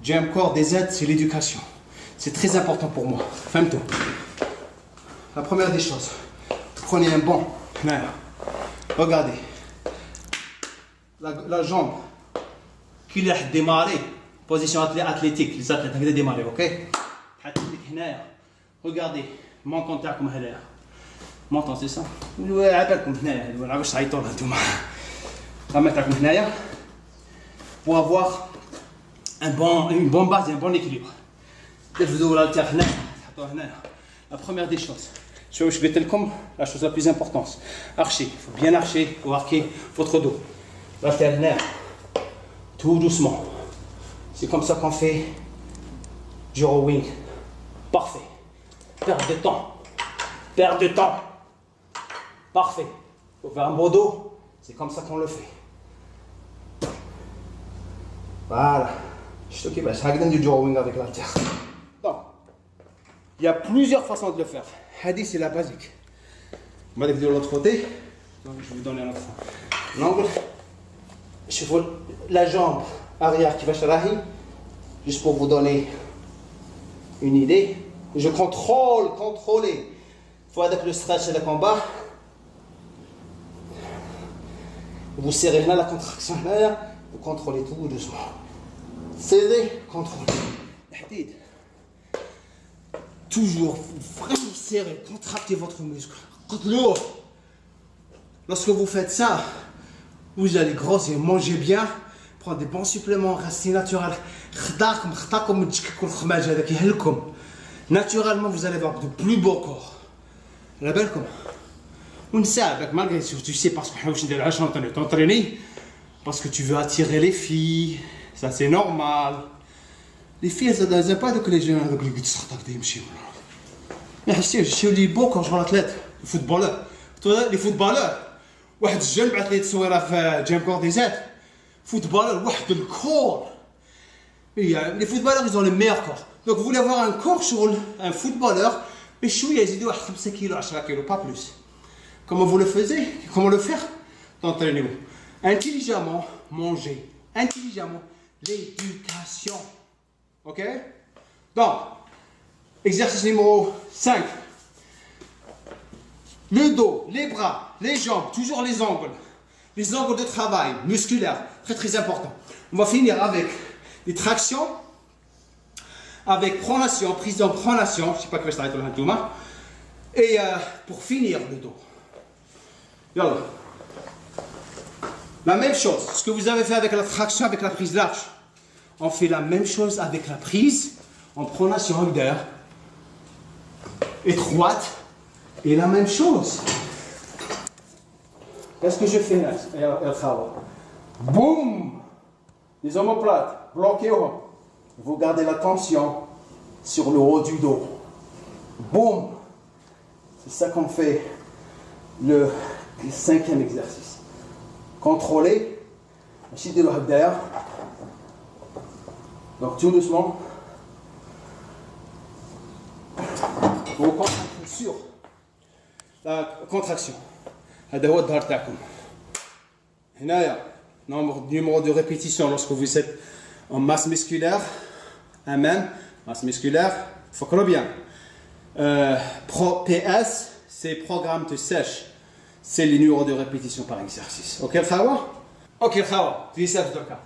J'ai encore des aides, c'est l'éducation. C'est très important pour moi. فهمتوا. La première des choses, prenez un banc. Regardez, la jambe qui l'a démarré, position athlétique, les athlètes qui ont démarré, ok? Regardez, menton تاعكم هنا, menton c'est ça? عبالكم هنا, ولا عباش تعيطوا لها نتوما. الرمى تاعكم هنايا pour avoir une bonne base et un bon équilibre. ترفدوا الالتير هنا, تحطوها هنا. La première des choses. Je vais te le comme la chose la plus importante. Archer, il faut bien archer pour arquer votre dos. L'alternaire, tout doucement. C'est comme ça qu'on fait du rowing. Parfait. Perte de temps. Parfait. Il faut faire un beau dos. C'est comme ça qu'on le fait. Voilà. Je t'occupe, je vais du rowing avec l'alter. Donc, il y a plusieurs façons de le faire. Hadi, c'est la basique. On va aller de l'autre côté. Donc, je vais vous donner un autre l'angle. Je vois la jambe arrière qui va charahi. Juste pour vous donner une idée. Je contrôler. Il faut avec le stretch et le combat. Vous serrez là la contraction là. Vous contrôlez tout doucement. Serrez, contrôlez. Hadid. Toujours vraiment serré, contractez votre muscle. Lorsque vous faites ça, vous allez grossir, manger bien, prendre des bons suppléments, rester naturel. Naturellement, vous allez avoir de plus beaux corps. La belle comme. On sait, malgré tout, tu sais, parce que t'entraîner, parce que tu veux attirer les filles, ça c'est normal. Les filles, elles n'aiment pas que les gens avec les guides sortent des machines. Mais je suis beau quand je vois l'athlète, le footballeur. Les footballeurs, واحد الجن بعث لي تصويره في جيم كورديزات footballeur واحد الكور. Les footballeurs ils ont le meilleur corps. Donc vous voulez avoir un corps sur un footballeur بشويه يزيدوا واحد 5 كيلو 10 كيلو pas plus. Comment vous le faisiez? Comment le faire? Entraînez-vous. Intelligemment, manger. Intelligemment, l'éducation. Ok? Donc, exercice numéro 5. Le dos, les bras, les jambes, toujours les angles. Les angles de travail musculaires, très très important. On va finir avec des tractions, avec pronation, prise en pronation, je ne sais pas que je t'arrête le et pour finir le dos. Yalla. La même chose, ce que vous avez fait avec la traction, avec la prise large, on fait la même chose avec la prise en pronation d'air étroite et la même chose. Qu'est-ce que je fais là? Boum! Les omoplates, bloqués au haut. Vous gardez la tension sur le haut du dos. Boum! C'est ça qu'on fait le 5e exercice. Contrôlez. Donc tout doucement. Vous concentrez sur la contraction. هذا هو الظهر تاعكم. هنايا numéro de répétition lorsque vous êtes en masse musculaire. Masse musculaire. Faut bien. PS, c'est programme de sèche. C'est les numéros de répétition par exercice. Ok, Khawa? Ok, Khawa. Triceps de cas.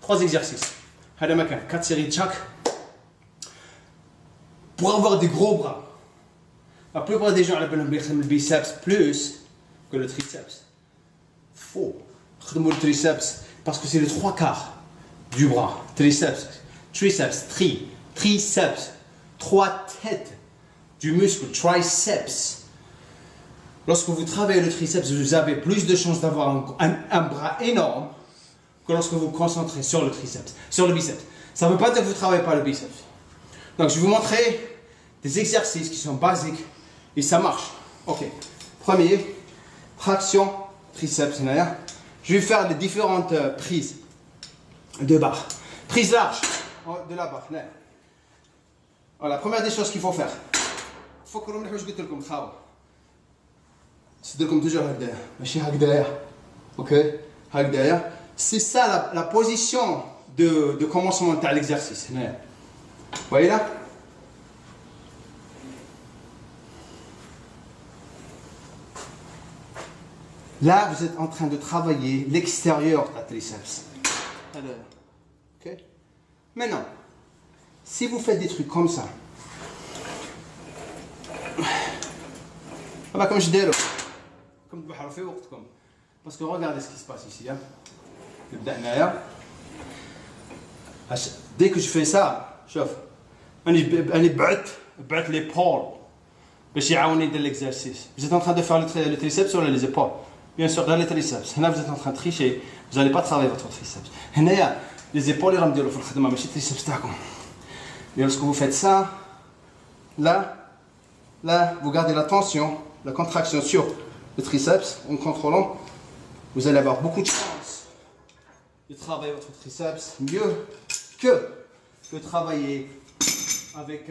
3 exercices. 4 séries de chaque. Pour avoir des gros bras. La plupart des gens appellent le biceps plus que le triceps. Faux. Le triceps parce que c'est les 3/4 du bras. Triceps. Triceps. 3 têtes du muscle triceps. Lorsque vous travaillez le triceps, vous avez plus de chances d'avoir un bras énorme que lorsque vous vous concentrez sur le triceps, sur le biceps. Ça ne veut pas dire que vous ne travaillez pas le biceps. Donc je vais vous montrer des exercices qui sont basiques et ça marche. Ok. Premier, traction triceps. Je vais faire les différentes prises de barre. Prise large de la barre. Alors, la première des choses qu'il faut faire. Il faut que vous je vous comme ça. C'est comme toujours هكذايا ماشي هكذايا. OK هكذايا. C'est ça la position de commencement de l'exercice. Vous voyez là? Là, vous êtes en train de travailler l'extérieur de la triceps. OK? Maintenant, si vous faites des trucs comme ça, comme je dis, comme parce que regardez ce qui se passe ici. Dès que je fais ça, je bats l'épaule. De l'exercice. Vous êtes en train de faire le triceps sur les épaules. Bien sûr, dans les triceps. Là, vous êtes en train de tricher. Vous n'allez pas travailler votre triceps. Les épaules, ils vont me dire, le triceps. Mais lorsque vous faites ça, là, vous gardez la tension, la contraction sur le triceps en contrôlant. Vous allez avoir beaucoup de chance de travailler votre triceps mieux que de travailler avec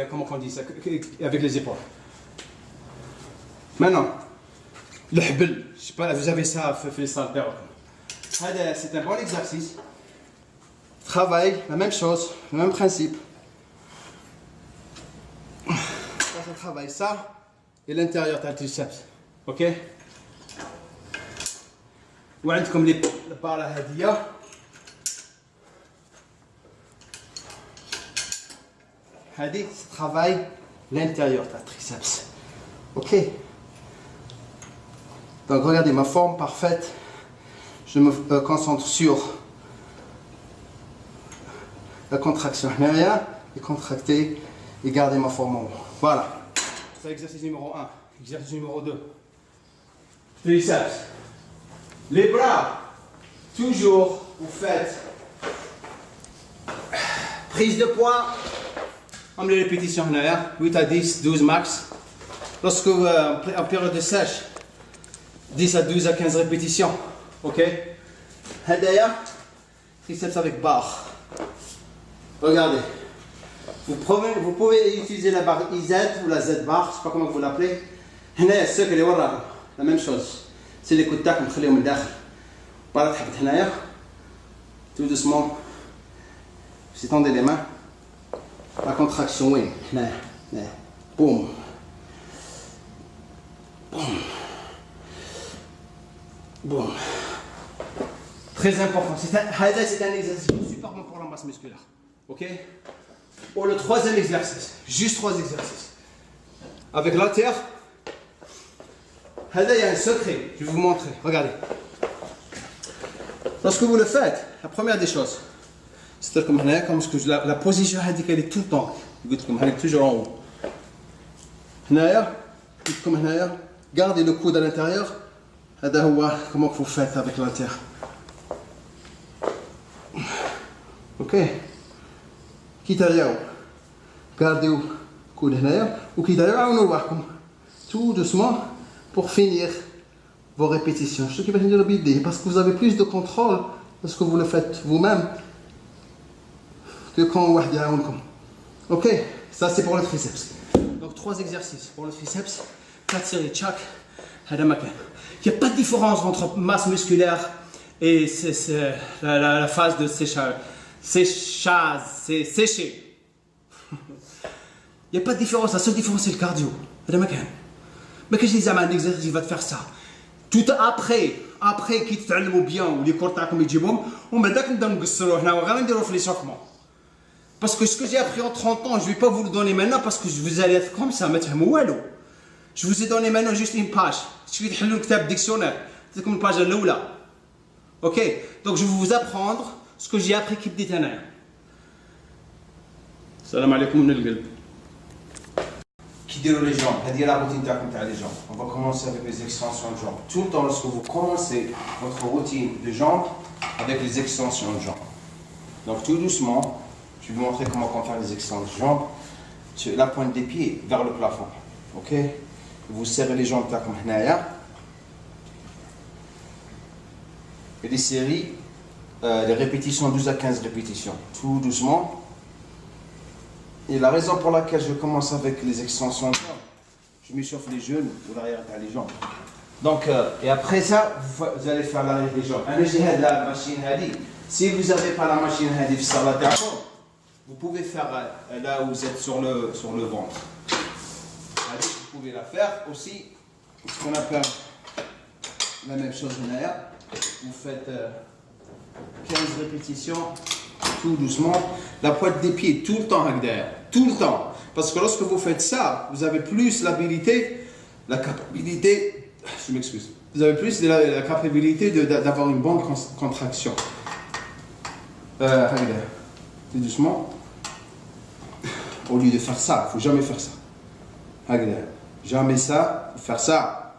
comment on dit ça, avec les épaules. Maintenant, le hbel, je sais pas, vous avez ça fait les salles c'est un bon exercice. Travail, la même chose, le même principe. Ça travaille ça et l'intérieur du triceps. Ok? وعندكم les barres هذية. هذه travaille l'intérieur du triceps. Ok? Donc regardez ma forme parfaite. Je me concentre sur la contraction arrière et contracter et garder ma forme en haut. Voilà. C'est l'exercice numéro 1. Exercice numéro 2. Triceps. Les bras. Toujours, vous faites prise de poids. On les répétitions en arrière. 8 à 10, 12 max. lorsque en période de sèche, 10 à 12 à 15 répétitions. Ok? Hadaya, triceps avec barre. Regardez. Vous pouvez utiliser la barre IZ ou la Z bar, je ne sais pas comment vous l'appelez. هنا السيركل اللي ورا la même chose. C'est les coups de tac نخليهم من الداخل. برا تحبط هنايا. Tout doucement. Vous étendez les mains. La contraction وين؟ هنايا. Boum. Boum. Boum. Très important. C'est un exercice super bon pour la masse musculaire. Ok? Pour le troisième exercice, juste 3 exercices. Avec la terre, il y a un secret, je vais vous montrer. Regardez. Lorsque vous le faites, la première des choses, c'est comme la position elle est tout le temps. Elle est toujours en haut. Gardez le coude à l'intérieur. Comment vous faites avec la terre. Ok. Gardez le coude ou tout doucement pour finir vos répétitions. Je sais qui parce que vous avez plus de contrôle lorsque vous le faites vous-même que quand on vous. Ok, ça c'est pour le triceps. Donc 3 exercices pour le triceps, 4 séries chaque. Il n'y a pas de différence entre masse musculaire et la phase de séchage. Sécher. Il n'y a pas de différence, la seule différence c'est le cardio. Mais que je dis à un exercice, il va te faire ça. Tout après qu'ils t'allent bien, ou les corps comme ils disent, on va d'accord de l'échauffement. Parce que ce que j'ai appris en 30 ans, je ne vais pas vous le donner maintenant parce que vous allez être comme ça, je vous ai donné maintenant juste une page. Il suffit de faire le dictionnaire. C'est comme une page à l'oula. Ok? Donc je vais vous apprendre ce que j'ai appris qui dit un Salam alaikum min al-qalb. Qui déroule les jambes, c'est-à-dire la routine des jambes. On va commencer avec les extensions de jambes. Tout le temps, lorsque vous commencez votre routine de jambes, avec les extensions de jambes. Donc tout doucement, je vais vous montrer comment on fait les extensions de jambes. La pointe des pieds vers le plafond. Ok? Vous serrez les jambes comme Hnaya. Et les séries, les répétitions, 12 à 15 répétitions. Tout doucement. Et la raison pour laquelle je commence avec les extensions de jambes, je m'échauffe les genoux ou l'arrière des jambes. Donc, et après ça, vous allez faire l'arrière des jambes. La machine Hadi. Si vous n'avez pas la machine Hadi, vous pouvez faire là où vous êtes sur le ventre. Vous pouvez la faire aussi, ce qu'on appelle la même chose en arrière. Vous faites 15 répétitions. Tout doucement, la pointe des pieds tout le temps derrière, tout le temps. Parce que lorsque vous faites ça, vous avez plus l'habilité, la capacité, je m'excuse, vous avez plus la capacité d'avoir une bonne contraction. Regarde, tout doucement. Au lieu de faire ça, il ne faut jamais faire ça. Regarde, jamais ça, il faut faire ça,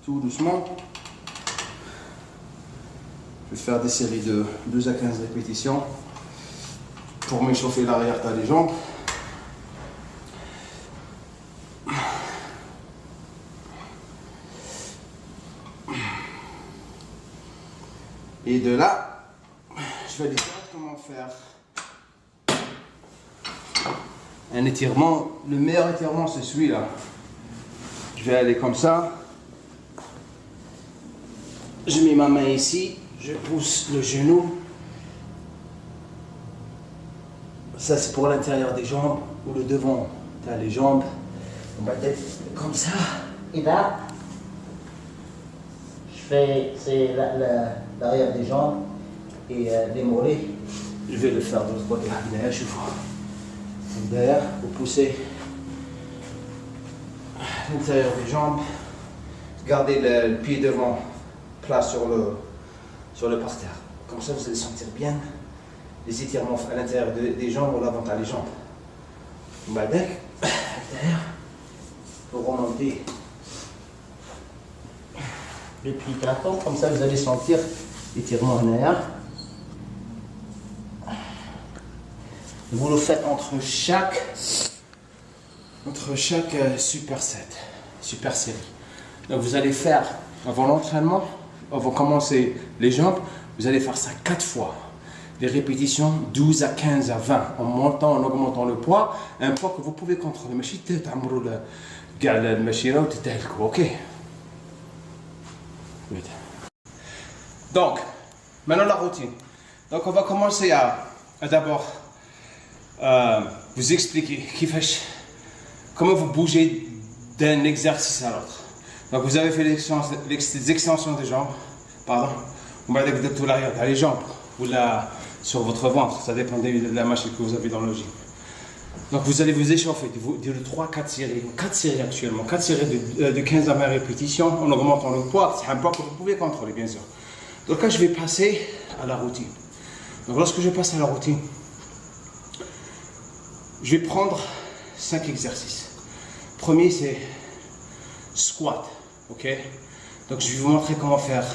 tout doucement. Je vais faire des séries de 12 à 15 répétitions. Pour m'échauffer l'arrière des jambes. Et de là, je vais directement faire un étirement. Le meilleur étirement, c'est celui-là. Je vais aller comme ça. Je mets ma main ici, je pousse le genou. Ça c'est pour l'intérieur des jambes ou le devant. Tu as les jambes. On va être comme ça. Et là, je fais l'arrière des jambes et les mollets. Je vais le faire de l'autre côté. Derrière, je vois. Derrière, vous poussez l'intérieur des jambes. Gardez le pied devant plat sur le parterre. Comme ça, vous allez sentir bien les étirements à l'intérieur des jambes ou l'avant les jambes. Derrière, pour remonter le pli plafond, comme ça vous allez sentir l'étirement en arrière. Vous le faites entre chaque superset. super série. Donc vous allez faire, avant l'entraînement, avant de commencer les jambes, vous allez faire ça 4 fois. Les répétitions 12 à 15 à 20, en montant, en augmentant le poids, un poids que vous pouvez contrôler. ماشي تعمروا كاع المشيره وتتهلكوا. Ok. Donc, maintenant la routine. Donc on va commencer à d'abord vous expliquer comment vous bougez d'un exercice à l'autre. Donc vous avez fait les extensions des jambes, pardon, on va dire tout l'arrière, les jambes ou là sur votre ventre, ça dépend de la machine que vous avez dans le gym. Donc vous allez vous échauffer de 3-4 séries, 4 séries actuellement, 4 séries de 15 à 20 répétitions en augmentant le poids. C'est un poids que vous pouvez contrôler bien sûr. Donc là je vais passer à la routine. Donc lorsque je passe à la routine, je vais prendre 5 exercices. Premier c'est squat, ok. Donc je vais vous montrer comment faire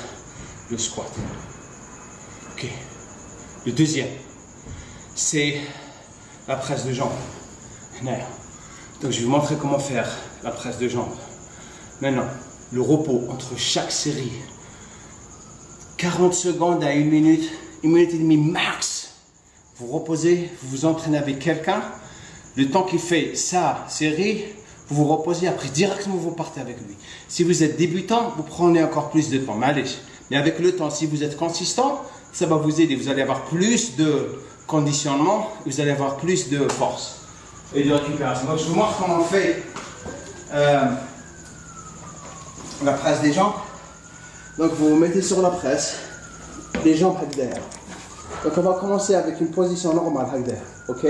le squat. Ok. Le deuxième, c'est la presse de jambes. Donc je vais vous montrer comment faire la presse de jambes. Maintenant, le repos entre chaque série. 40 secondes à 1 minute, 1 minute et demie max. Vous reposez, vous vous entraînez avec quelqu'un. Le temps qu'il fait sa série, vous vous reposez, après directement vous partez avec lui. Si vous êtes débutant, vous prenez encore plus de temps. Mais avec le temps, si vous êtes consistant, ça va vous aider. Vous allez avoir plus de conditionnement, vous allez avoir plus de force et de récupération. Donc je vous montre comment on fait la presse des jambes. Donc vous vous mettez sur la presse, les jambes derrière. Donc on va commencer avec une position normale derrière, ok.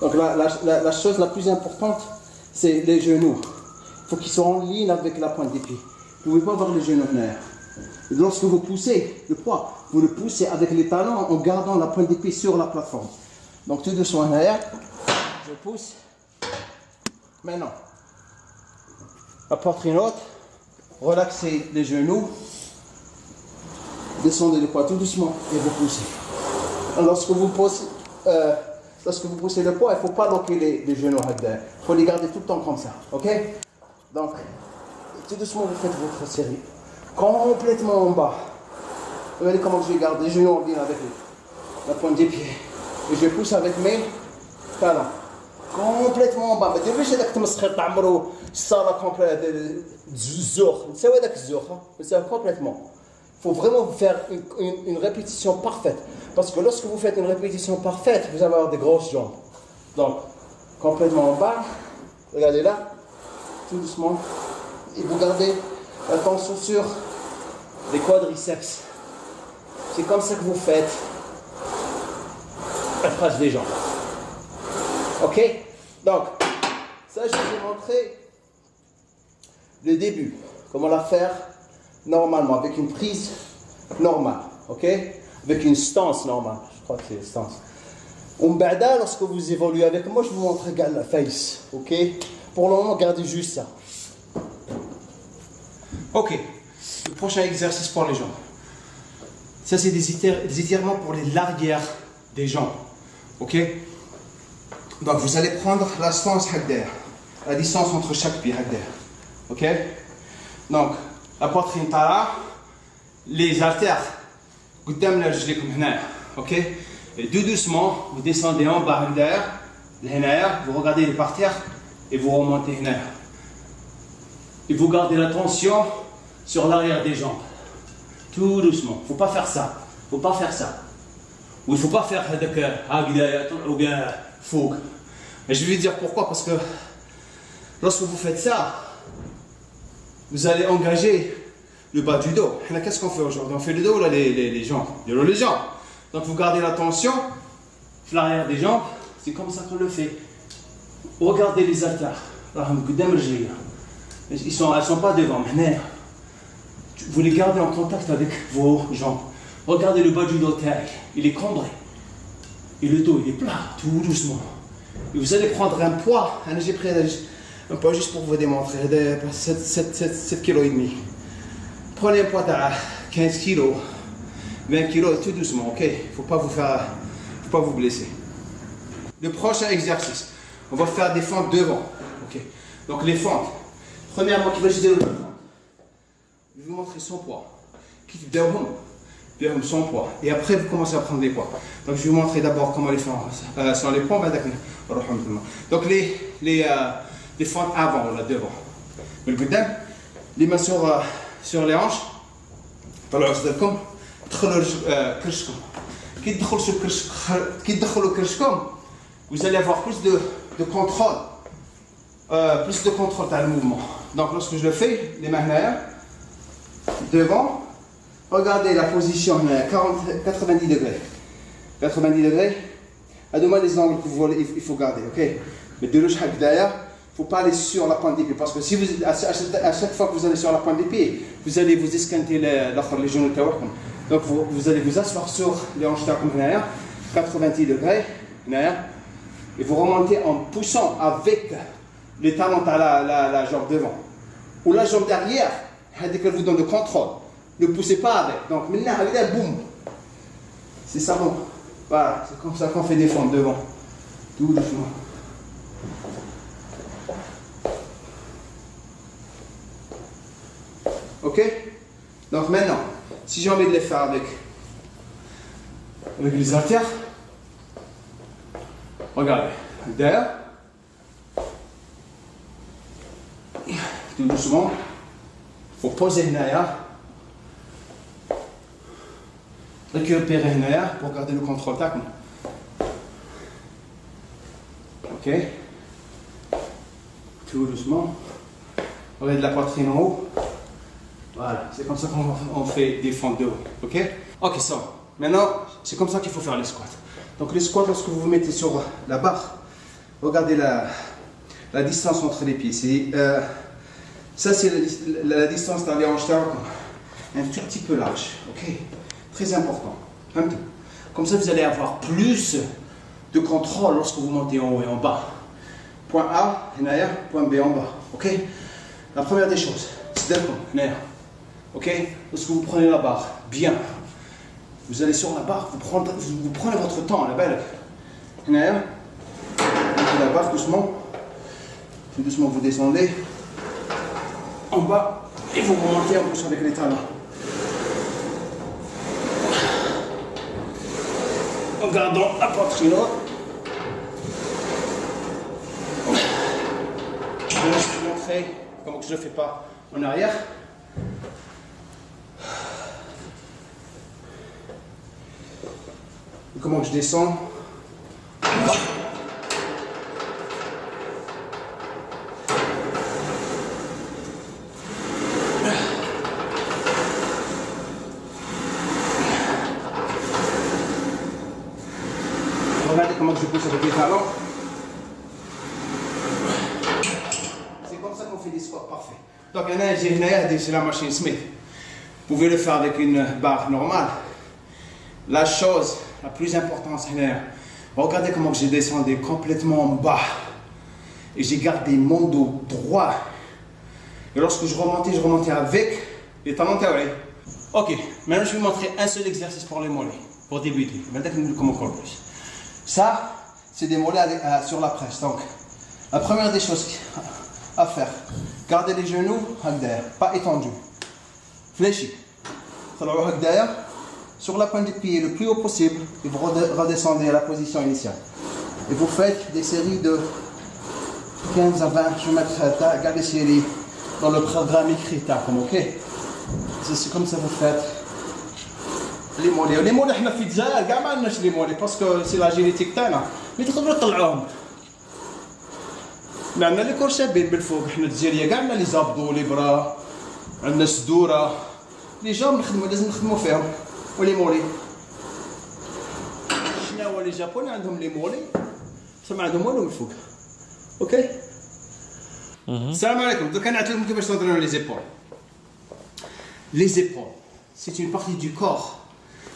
Donc la chose la plus importante, c'est les genoux. Il faut qu'ils soient en ligne avec la pointe des pieds. Vous ne pouvez pas avoir les genoux derrière. Et lorsque vous poussez le poids, vous le poussez avec les talons en gardant la pointe des pieds sur la plateforme. Donc tout doucement en arrière, je pousse. Maintenant, la poitrine haute, relaxez les genoux, descendez le poids tout doucement et vous poussez. Lorsque vous poussez le poids, il ne faut pas loquer les genoux derrière. Il faut les garder tout le temps comme ça. Ok? Donc, tout doucement, vous faites votre série. Complètement en bas. Regardez comment je vais garder les genoux en ligne avec la pointe des pieds. Et je pousse avec mes talons. Complètement en bas. ما ديروش هذاك تمسخير تعمروا الصاله كومبليت الزور نساو هذاك الزور نساو complètement. Il faut vraiment faire une répétition parfaite. Parce que lorsque vous faites une répétition parfaite, vous allez avoir des grosses jambes. Donc, complètement en bas. Regardez là. Tout doucement. Et vous gardez la tension sur les quadriceps. C'est comme ça que vous faites la presse des jambes. Ok? Donc, ça, je vais vous montrer le début. Comment la faire normalement, avec une prise normale. Ok? Avec une stance normale. Je crois que c'est une stance. Lorsque vous évoluez avec moi, je vous montre la face. Ok? Pour le moment, gardez juste ça. Ok. Le prochain exercice pour les jambes. Ça, c'est des étirements pour l'arrière des jambes. Ok? Donc, vous allez prendre la stance derrière. La distance entre chaque pied derrière. Ok? Donc, la poitrine par là. Les haltères. Ok? Et tout doucement, vous descendez en bas derrière. Vous regardez le par terre et vous remontez derrière. Et vous gardez la tension sur l'arrière des jambes. Tout doucement. Il ne faut pas faire ça. Il ne faut pas faire ça. Ou il ne faut pas faire ou bien fougue. Et je vais dire pourquoi. Parce que lorsque vous faites ça, vous allez engager le bas du dos. Qu'est-ce qu'on fait aujourd'hui? On fait le dos ou là, les jambes? Les jambes. Donc vous gardez la tension sur l'arrière des jambes. C'est comme ça qu'on le fait. Regardez les haltères. Elles ne sont pas devant. Vous les gardez en contact avec vos jambes. Regardez le bas du dos, il est cambré. Et le dos, il est plat, tout doucement. Et vous allez prendre un poids. J'ai pris un poids juste pour vous démontrer. 7,5 kg. Prenez un poids de 15 kg, 20 kg, tout doucement, ok? Il ne faut pas vous blesser. Le prochain exercice, on va faire des fentes devant. Ok? Donc les fentes, Premièrement, qui va gérer le poids. Je vais vous montrer son poids. Qui te donne son poids. Et après, vous commencez à prendre des poids. Donc, je vais vous montrer d'abord comment les fentes sont les poids. Donc, les fentes avant ou là devant. Les mains sur les hanches. طلعوا صدركم دخلوا كرشكم كي تدخلوا كرشكم vous allez avoir plus de contrôle dans le mouvement. Donc lorsque je le fais, les mains derrière, devant, regardez la position 90 degrés. 90 degrés, à deux mains les angles que vous voulez, il faut garder, ok? Mais de l'autre derrière, il ne faut pas aller sur la pointe des pieds, parce que si vous, à chaque fois que vous allez sur la pointe des pieds, vous allez vous esquinter les genoux. Donc vous allez vous asseoir sur les hanches derrière, 90 degrés, et vous remontez en poussant avec les talons à la jambe devant. Ou la jambe derrière, dès qu'elle vous donne le contrôle, ne poussez pas avec. Donc maintenant, boum. C'est ça, bon. Voilà, c'est comme ça qu'on fait des fentes devant. Tout doucement. Ok? Donc maintenant, si j'ai envie de les faire avec les haltères, regardez, derrière, tout doucement, il faut poser derrière, récupérer derrière pour garder le contrôle tac. Ok? Tout doucement, regardez la poitrine en haut. Voilà, c'est comme ça qu'on fait des fentes de haut, ok? Ok, ça. Maintenant, c'est comme ça qu'il faut faire les squats. Donc les squats, lorsque vous vous mettez sur la barre, regardez la distance entre les pieds. Ça, c'est la distance dans les hanches un tout petit peu large, ok? Très important. Comme ça, vous allez avoir plus de contrôle lorsque vous montez en haut et en bas. Point A, point B en bas, ok? La première des choses, c'est d'être ok? Lorsque vous prenez la barre, bien. Vous allez sur la barre, vous prenez votre temps, la belle. La barre doucement. Tout doucement, vous descendez en bas et vous remontez en poussant avec les talons. En gardant la poitrine haute. Je vais vous montrer comment je ne le fais pas en arrière. Comment je descends. Regardez comment je pousse avec les talons. C'est comme ça qu'on fait des squats parfaits. Donc c'est la machine Smith. Vous pouvez le faire avec une barre normale. La chose la plus importante, c'est regardez comment j'ai descendu complètement en bas et j'ai gardé mon dos droit. Et lorsque je remontais avec les talons théoriques. Ok, maintenant je vais vous montrer un seul exercice pour les mollets, pour débuter. Maintenant, comment encore plus. Ça, c'est des mollets sur la presse. Donc, la première des choses à faire, gardez les genoux derrière, pas étendus, fléchis. Derrière. Sur la pointe du pied le plus haut possible et vous redescendez à la position initiale. Et vous faites des séries de 15 à 20, je vais mettre des séries dans le programme écrit, comme ok? C'est comme ça que vous faites les mollets. Les mollets, on a fait déjà, les mollets, parce que c'est la génétique تاعنا. Mais tu peux تطلعوهم. Mais on a les corps شابين بالفوق، احنا الجزائرية كاع عندنا لي زابدو لي برا، عندنا السدورة. Les jambes لازم نخدموا فيهم. ولي مولي شنو هو لي جابوني عندهم لي مولي ما عندهم والو من الفوق اوكي السلام عليكم دوك نعطيكم كيفاش تنطريو لي زيبول c'est une partie du corps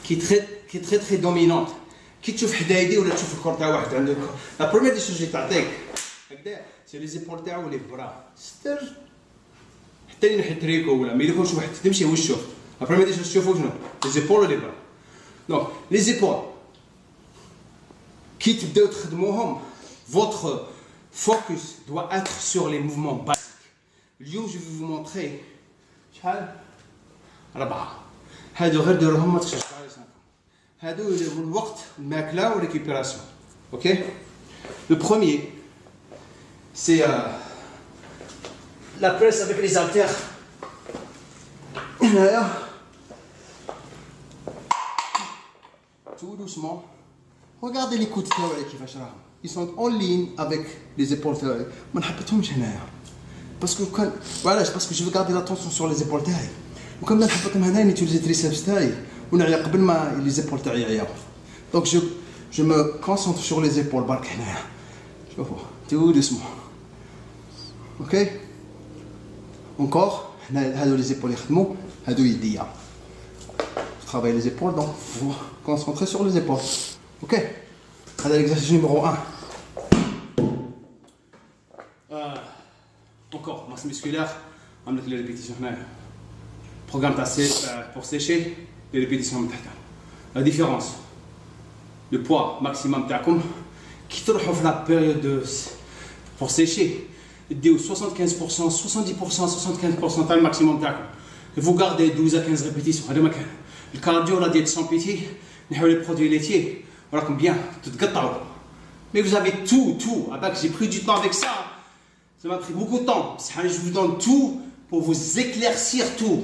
qui est très dominante كي تشوف حدايدي ولا تشوف الكور تاع واحد عنده لا بروميير دي شوز اللي تعطيك هكذا سي لي زيبول تاعو لي برا ستر حتى اللي نحط ريكو ولا ما يكونش واحد تمشي وشوف La première chose que vous les épaules et les bras. Donc, les épaules, quitte d'autres mouvements, votre focus doit être sur les mouvements basiques. اليوم je vais vous montrer شحال 4 هادو غير ديروهم ما تخشوش هادو يديروا الوقت الماكله والريكيبيراسيون اوكي لو بروميير سي لا بريس افيك لي زالتير هنايا tout doucement regardez les coudes تاوعي كيفاش راهم ils sont en ligne avec les épaules تاوعي ما نحبتهمش هنايا باسكو كان وعلاش باسكو جو غاردي لاتونسيون سور لي زيبول تاعي وكان نحبطهم هنايا نيتيليزي تريسبس تاعي ونعيا قبل ما لي زيبول تاعي يعياو دونك جو مو كونسونتر سور لي زيبول برك هنايا شوفوا تو دوسمون اوكي encore هنا هادو لي زيبول يخدموا هادو يديا travailler les épaules donc vous concentrer sur les épaules ok هذا l'exercice numéro 1 encore masse musculaire عملت لي ريبيتيسيون هنايا programme تاع pour sécher les répétitions من تحت la différence le poids maximum تاعكم كي تروحوا في la période pour sécher ديو 75% 70% 75% تاع الماكسيموم تاعكم vous gardez 12 à 15 répétitions هذا ما كان الكارديو لا ديت سون بيتي نحاول لي برودوي ليتيي وراكم بيان تتقطعوا mais vous avez tout avec j'ai pris du temps avec ça ça m'a pris beaucoup de temps بصح je vous donne tout pour vous éclaircir tout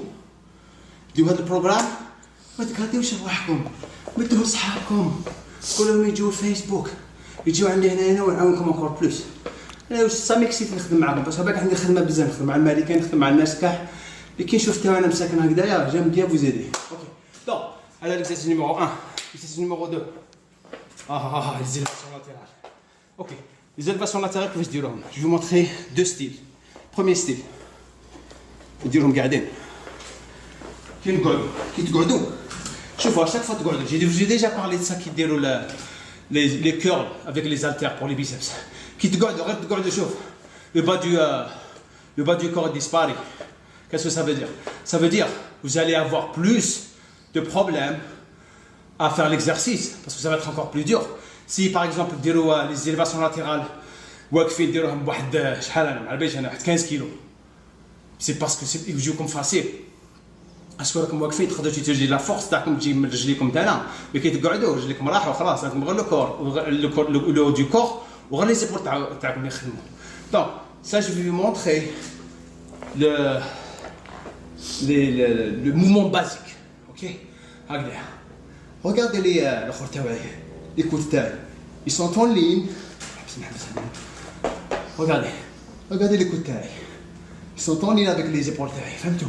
ديروا هذا البروغرام ما تقاديوش رواحكم ما تديروا صحابكم كلهم يجيو فيسبوك يجيو عندي هنا ونعاونكم اونكور بلوس انا واش ساميكسيت نخدم معاكم بس بالك عندي خدمه بزاف نخدم مع المالكين نخدم مع الناس كاع اللي كي شفت انا مساكن هكذايا جام بيان فوز ايدي اوكي دونك هذا l'exercice numéro 1 l'exercice numéro 2 les élévations latérales ok les élévations latérales كيفاش ديروهم je vais vous montrer deux styles premier style نديرهم قاعدين كي تقعدوا شوفوا à chaque fois تقعدوا j'ai déjà parlé de ça qui ديروا les curls avec les haltères pour les biceps كي تقعدوا غير تقعدوا شوف le bas du corps disparaît qu'est-ce que ça veut dire ça veut dire vous allez avoir plus de problèmes à faire l'exercice parce que ça va être encore plus dur si par exemple ديروا les élévations latérales واقفين ديروهم بواحد شحال انا ما باليش انا واحد 15 كيلو c'est parce que يجيوكم فاسيل اسكو راكم واقفين تقدروا تيتيجي لا فورس تاعكم تجي من رجليكم تاعنا مي كي تقعدوا رجليكم راحوا خلاص راكم غير لو دو كور وغير لي زيبول تاعكم يخدموا دونك ça je vais vous montrer le mouvement basique ok هكذا regardez les الاخر تاعي les coudes تاعي ils sont en ligne regardez les coudes تاعي ils sont en ligne avec les épaules تاعي فهمتوا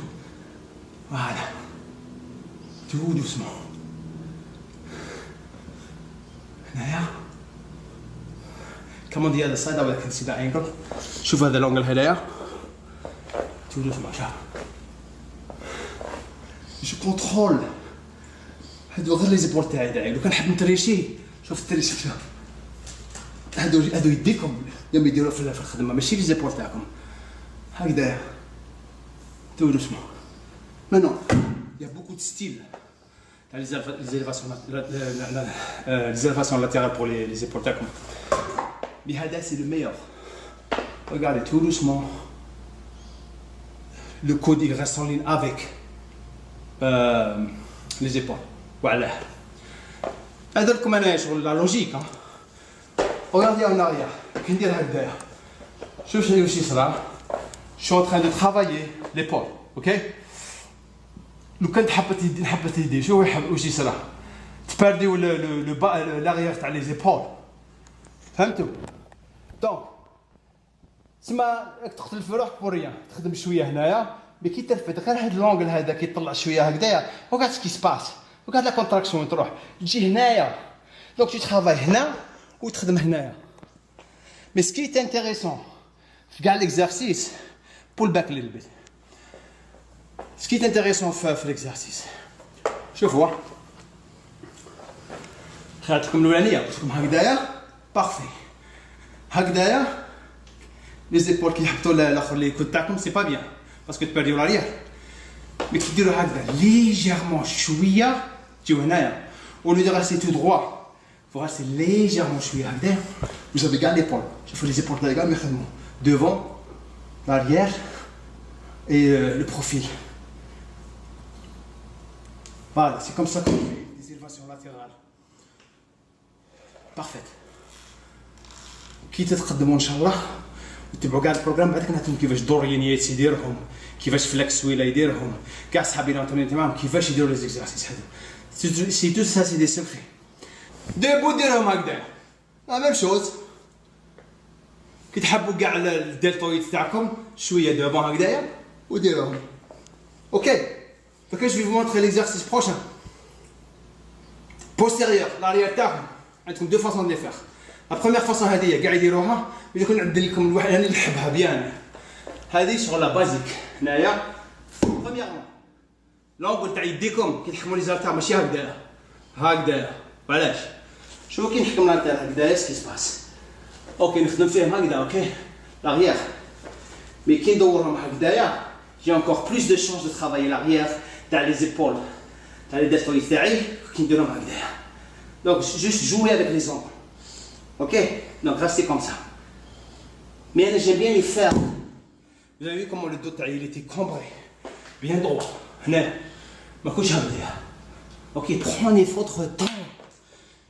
voilà tout doucement هنايا كمان دي هذا السايد ولا كنسيدا انجل شوف هذا لونجل هنايا tout doucement شوف جو كونترول هادو غير لي زيبول تاعي لو كان نحب نتريشي شوف التريشي شوف هادو يديكم لما يديروا في الخدمه ماشي لي زيبول تاعكم هكذا تو دوسمون maintenant il y a beaucoup de styles les élévations latérales pour les épaules تاعكم mais هذا c'est le meilleur regardez tout doucement le coude il reste en ligne avec les épaules voilà هذا لكم انا شغل لا لوجيك regardez en arrière كي ندير هكذايا شوف شنو واش يصرى je suis en train de travailler l'épaule ok لو كان حبت يدي شو واش يصرى تبارديو لو با لاغيير تاع لي زيبول فهمتوا دونك تسمى تقتل في روحك بوريان تخدم شويه هنايا مي كي ترفد غير هاد لونغل هذا كي يطلع شويه هكذايا وكاع سكي سباس وكاع لا كونتراكسيون تروح تجي هنايا دونك tu travailles هنا وتخدم هنايا مي سكي est intéressant في كاع l'exercice pull back a little bit ce qui est intéressant في l'exercice شوفوا خاطركم الاولانيه قلت لكم هكذايا بارفي هكذايا لي زيبول كي يحطوا الاخر لي كود تاعكم سي با بيان باسكو تبرديو لاريير مي كي ديروا هكذا ليجيرمون شويه تجيو هنايا au lieu de rester tout droit faut rester légèrement شويه هكذا vous avez gardé l'épaule شوفوا لي زيبول تاعي كاع يخدموا devant l'arrière et le profil. Voilà, c'est comme ça qu'on fait des élévations latérales. Parfait. كي تتقدموا ان شاء الله وتبعوا كاع البروغرام بعدك نعطيكم كيفاش دورينيات يديرهم كيفاش فلكس ويلا يديرهم كاع صحابي نعطوني تمام كيفاش يديروا لي زيكزارسيس هادو سي تو سا سي دي سيكري ديبو ديرهم هكذا لا ميم شوز كي تحبوا كاع الدلتويد تاعكم شويه دوفون هكذايا وديروهم اوكي دونك جو في vous montrer l'exercice prochain postérieur l'arrière تاعكم عندكم دو فاصون دي فير لا بروميير فاصون هذه كاع يديروها يكون نعدل لكم الواحد انا اللي نحبها بيان هذه شغل لا بازيك هنايا برومييرمون لونغول تاع يديكم كي تحكموا لي زالتار ماشي هكذا علاش شوفوا كي نحكم لالتار هكذايا سكي سباس اوكي نخدم فيهم هكذا اوكي لاغيير مي كي ندورهم هكذايا جي انكور بلوس دو شونس دو ترافايي لاغيير تاع لي زيبول تاع لي ديلتويد تاعي كي نديرهم هكذايا دونك جوست جوي افيك لي زونغل ok donc restez comme ça mais j'aime bien les faire vous avez vu comment le dos il était cambré bien droit هنا ما كنتش هكذايا ok prenez votre temps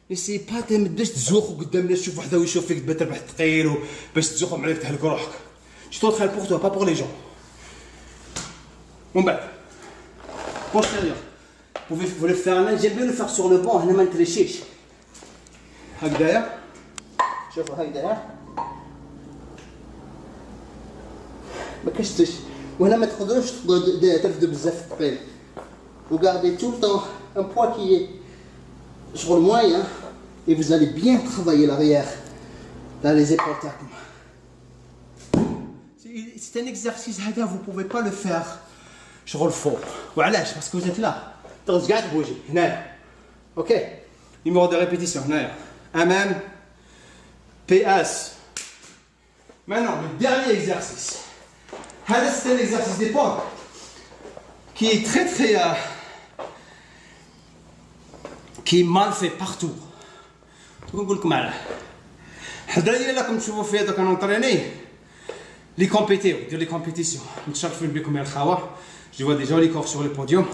essayez pas ما تبداش تزوخوا قدام الناس تشوف واحد ويشوف فيك تبى تربح ثقيل باش تزوخهم عليك تهلك روحك tu t'entraînes pour toi pas pour les gens ومن بعد postérieur vous le faire là j'aime bien le faire sur le banc هنا ما نتريشيش هكذايا شوفوا هكذا ما كشتش وهنا ما تقدروش ترفدوا بزاف الثقيل وغاردي tout le temps un poids qui est sur le moyen et vous allez bien travailler l'arrière dans les épaules تاعكم. C'est un exercice هذا vous pouvez pas le faire شغل فوق وعلاش باسكو vous êtes là تغز كاع تبوجي هنايا اوكي numéro de répétition هنايا امام PS. Maintenant, le dernier exercice. C'est un exercice d'épaule qui est qui est mal fait partout. نقول لكم علاه. حدايا لكم تشوفوا فيها دوك نونطريني لي كومبيتيو دير لي كومبيتيسيون متشرفين بكم يا الخاوه. Je vois des jolis corps sur le podium.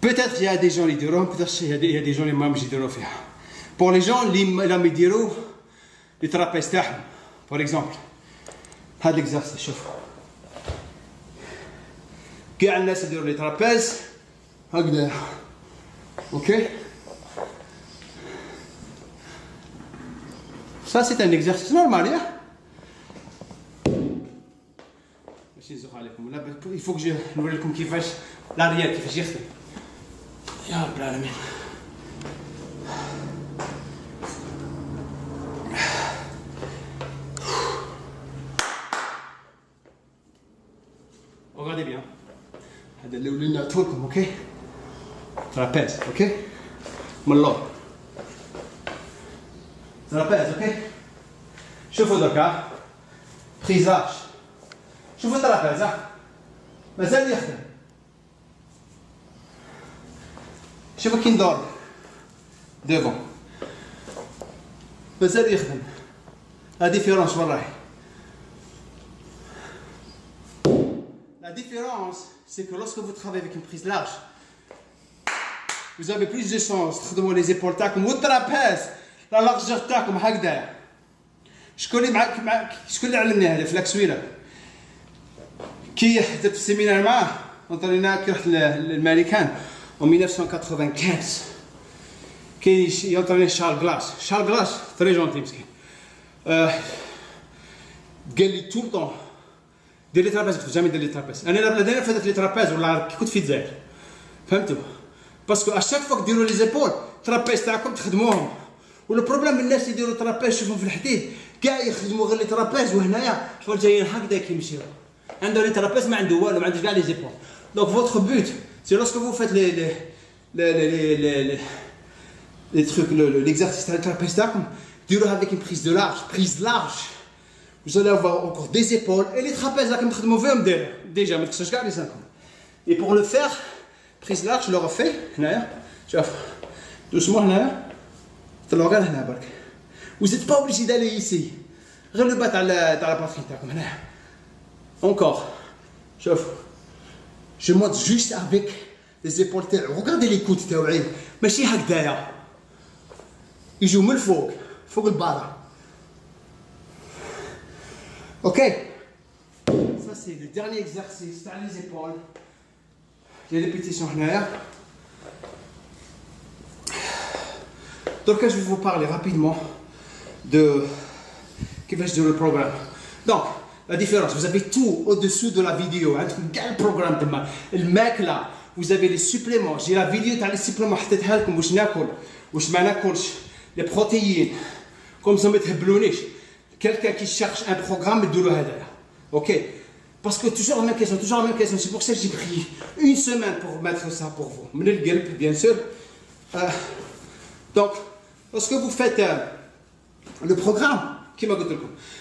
Peut-être il y a des gens qui diront, peut-être il y a des gens qui m'ont dit. Pour les gens, les diront, les trapèzes, par exemple. هذا l'exercice, شوف. كاع الناس يديروا لي trapèzes هكذا. OK? Ça c'est un exercice normal, hein? ماشي نزوق عليكم ولا il faut que je نوري لكم كيفاش l'arrière كيفاش يخدم. يا رب العالمين regardez bien هذا اللي ولينا نعطولكم اوكي ترابيز اوكي من اللور ترابيز اوكي شوفوا دركا بريز لارج شوفوا ترابيز ها مازال يخدم شوفوا كي ندور ديفون مازال يخدم لا ديفيرونس وين راهي La différence, c'est que lorsque vous travaillez avec une prise large, vous avez plus de chance تخدموا les épaules تاعكم والترابيز لا لارجور تاعكم هكذا. شكون اللي علمني هذا في لاكسويله كي درت السيمينار معاه انطرينا كي رحت للامريكان en 1995 كي ينطريني شارل غلاس تري جونتي مسكين قال لي tout le temps دير لي ترابيز كنت جامي ندير لي ترابيز انا لا داير فاتت لي ترابيز ولا كي كنت في الجزائر فهمتوا باسكو اشاك فوا ديروا لي زيبول ترابيز تاعكم تخدموهم ولو بروبليم الناس اللي يديروا ترابيز شوفوا في الحديد كاع يخدموا غير لي ترابيز وهنايا شغل جايين هكذا كيمشيو عنده لي ترابيز ما عنده والو ما عندوش كاع لي زيبول دونك فوتر بوت سي لوسكو فو فات les trucs l'exercice تاع الترابيز تاعكم ديروها avec une prise large vous allez avoir encore des épaules et les trapèzes là comme تخدموا فيهم déjà ما تكسرش كاع لي سانكم et pour le faire prise large je le refais هنايا شوف doucement هنايا طلعوا غير هنا برك vous n'êtes pas obligé d'aller ici غير لو با تاع لا باترين تاعكم هنا. Encore. شوف. Je monte juste avec les épaules تاعو. Regardez les coudes تاوعي. ماشي هكذايا. يجوا من الفوق. فوق البارة. Ok. Ça c'est le dernier exercice تاع les épaules. Les répétitions هنايا. Donc je vais vous parler rapidement de كيفاش نديرو le programme. Donc la différence, vous avez tout au-dessous de la vidéo. عندكم كاع البروغرام تما الماكله. Vous avez les suppléments. J'ai la vidéo تاع les suppléments حطيتها لكم واش ناكل واش ما ناكلش. Les protéines. Comme ça ما تهبلونيش. Quelqu'un qui cherche un programme نديرو هذايا. OK. Parce que toujours la même question, toujours la même question. C'est pour ça que j'ai pris une semaine pour mettre ça pour vous. من القلب bien sûr. Donc lorsque vous faites le programme qui m'a dit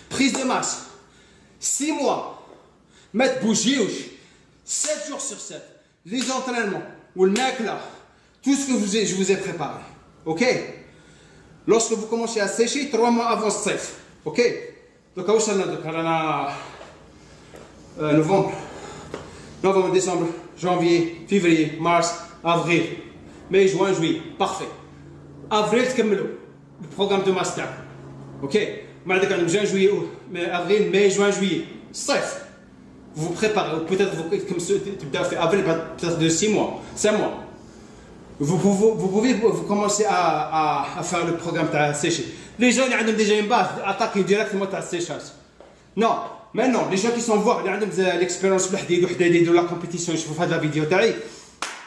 prise de masse 6 mois mettre bouger 7 jours sur 7 les entraînements ou le mec là tout ce que je vous ai préparé. OK. Lorsque vous commencez à sécher 3 mois avant ce chef. OK. Donc novembre, décembre, janvier, février, mars, avril, mai, juin, juillet. Parfait. Avril, le programme de master. OK. Juin, juillet, avril, mai, juin, juillet. Safe. Vous vous préparez. Peut-être comme ce avril, peut-être de 6 mois, 5 mois. Vous pouvez commencer à faire le programme de sécher. Les gens, ils ont déjà une base, attaquent directement à séchage. Non. Maintenant, les gens qui sont voir, ils ont l'expérience de la compétition, je vous fais de la vidéo.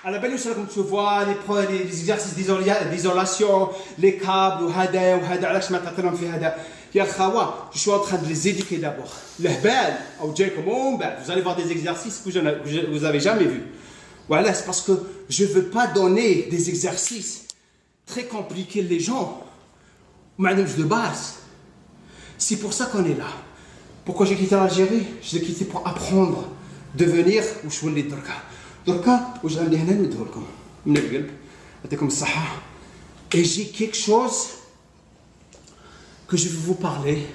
À la belle comme tu vois, les exercices d'isolation, les câbles, je suis en train de les éduquer d'abord. Vous allez voir des exercices que vous n'avez jamais vus. Voilà, c'est parce que je ne veux pas donner des exercices très compliqués les gens. De base. C'est pour ça qu'on est là. Pourquoi j'ai quitté l'Algérie? Je l'ai quitté pour apprendre, devenir où je voulais et j'ai quelque chose que je vais vous parler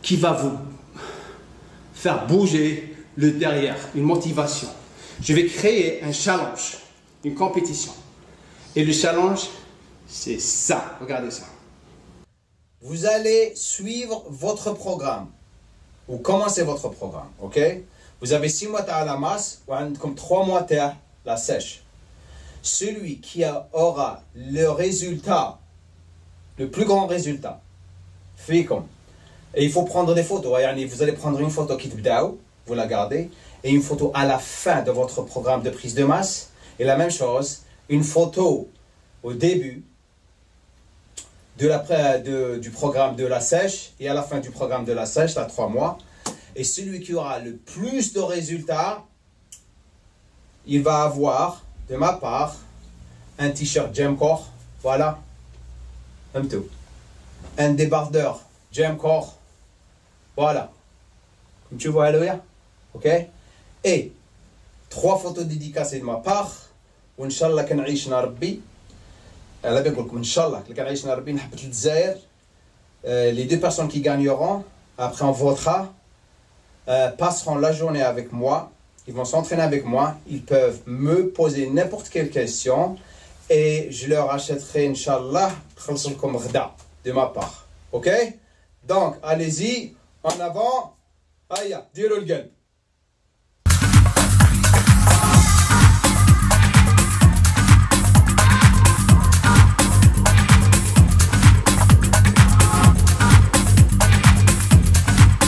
qui va vous faire bouger le derrière, une motivation. Je vais créer un challenge, une compétition. Et le challenge, c'est ça. Regardez ça. Vous allez suivre votre programme. Ou commencez votre programme, ok? Vous avez 6 mois à la masse, ou comme 3 mois à la sèche. Celui qui aura le résultat, le plus grand résultat, fait comme. Et il faut prendre des photos. Vous allez prendre une photo qui vous la gardez, et une photo à la fin de votre programme de prise de masse. Et la même chose, une photo au début du programme de la sèche et à la fin du programme de la sèche, à 3 mois. Et celui qui aura le plus de résultats, il va avoir, de ma part, un t-shirt Gemcore, voilà, un tout. Un débardeur Gemcore, voilà. Comme tu vois, Aloya, ok? Et 3 photos dédicacées de ma part, ou Inch'Allah, kan aïshna Rabbi. Alors, bien comme Inch'Allah, les 2 personnes qui gagneront, après on votera, passeront la journée avec moi, ils vont s'entraîner avec moi, ils peuvent me poser n'importe quelle question et je leur achèterai, Inch'Allah, de ma part. Ok? Donc, allez-y, en avant, aïe, dis-le le gueule.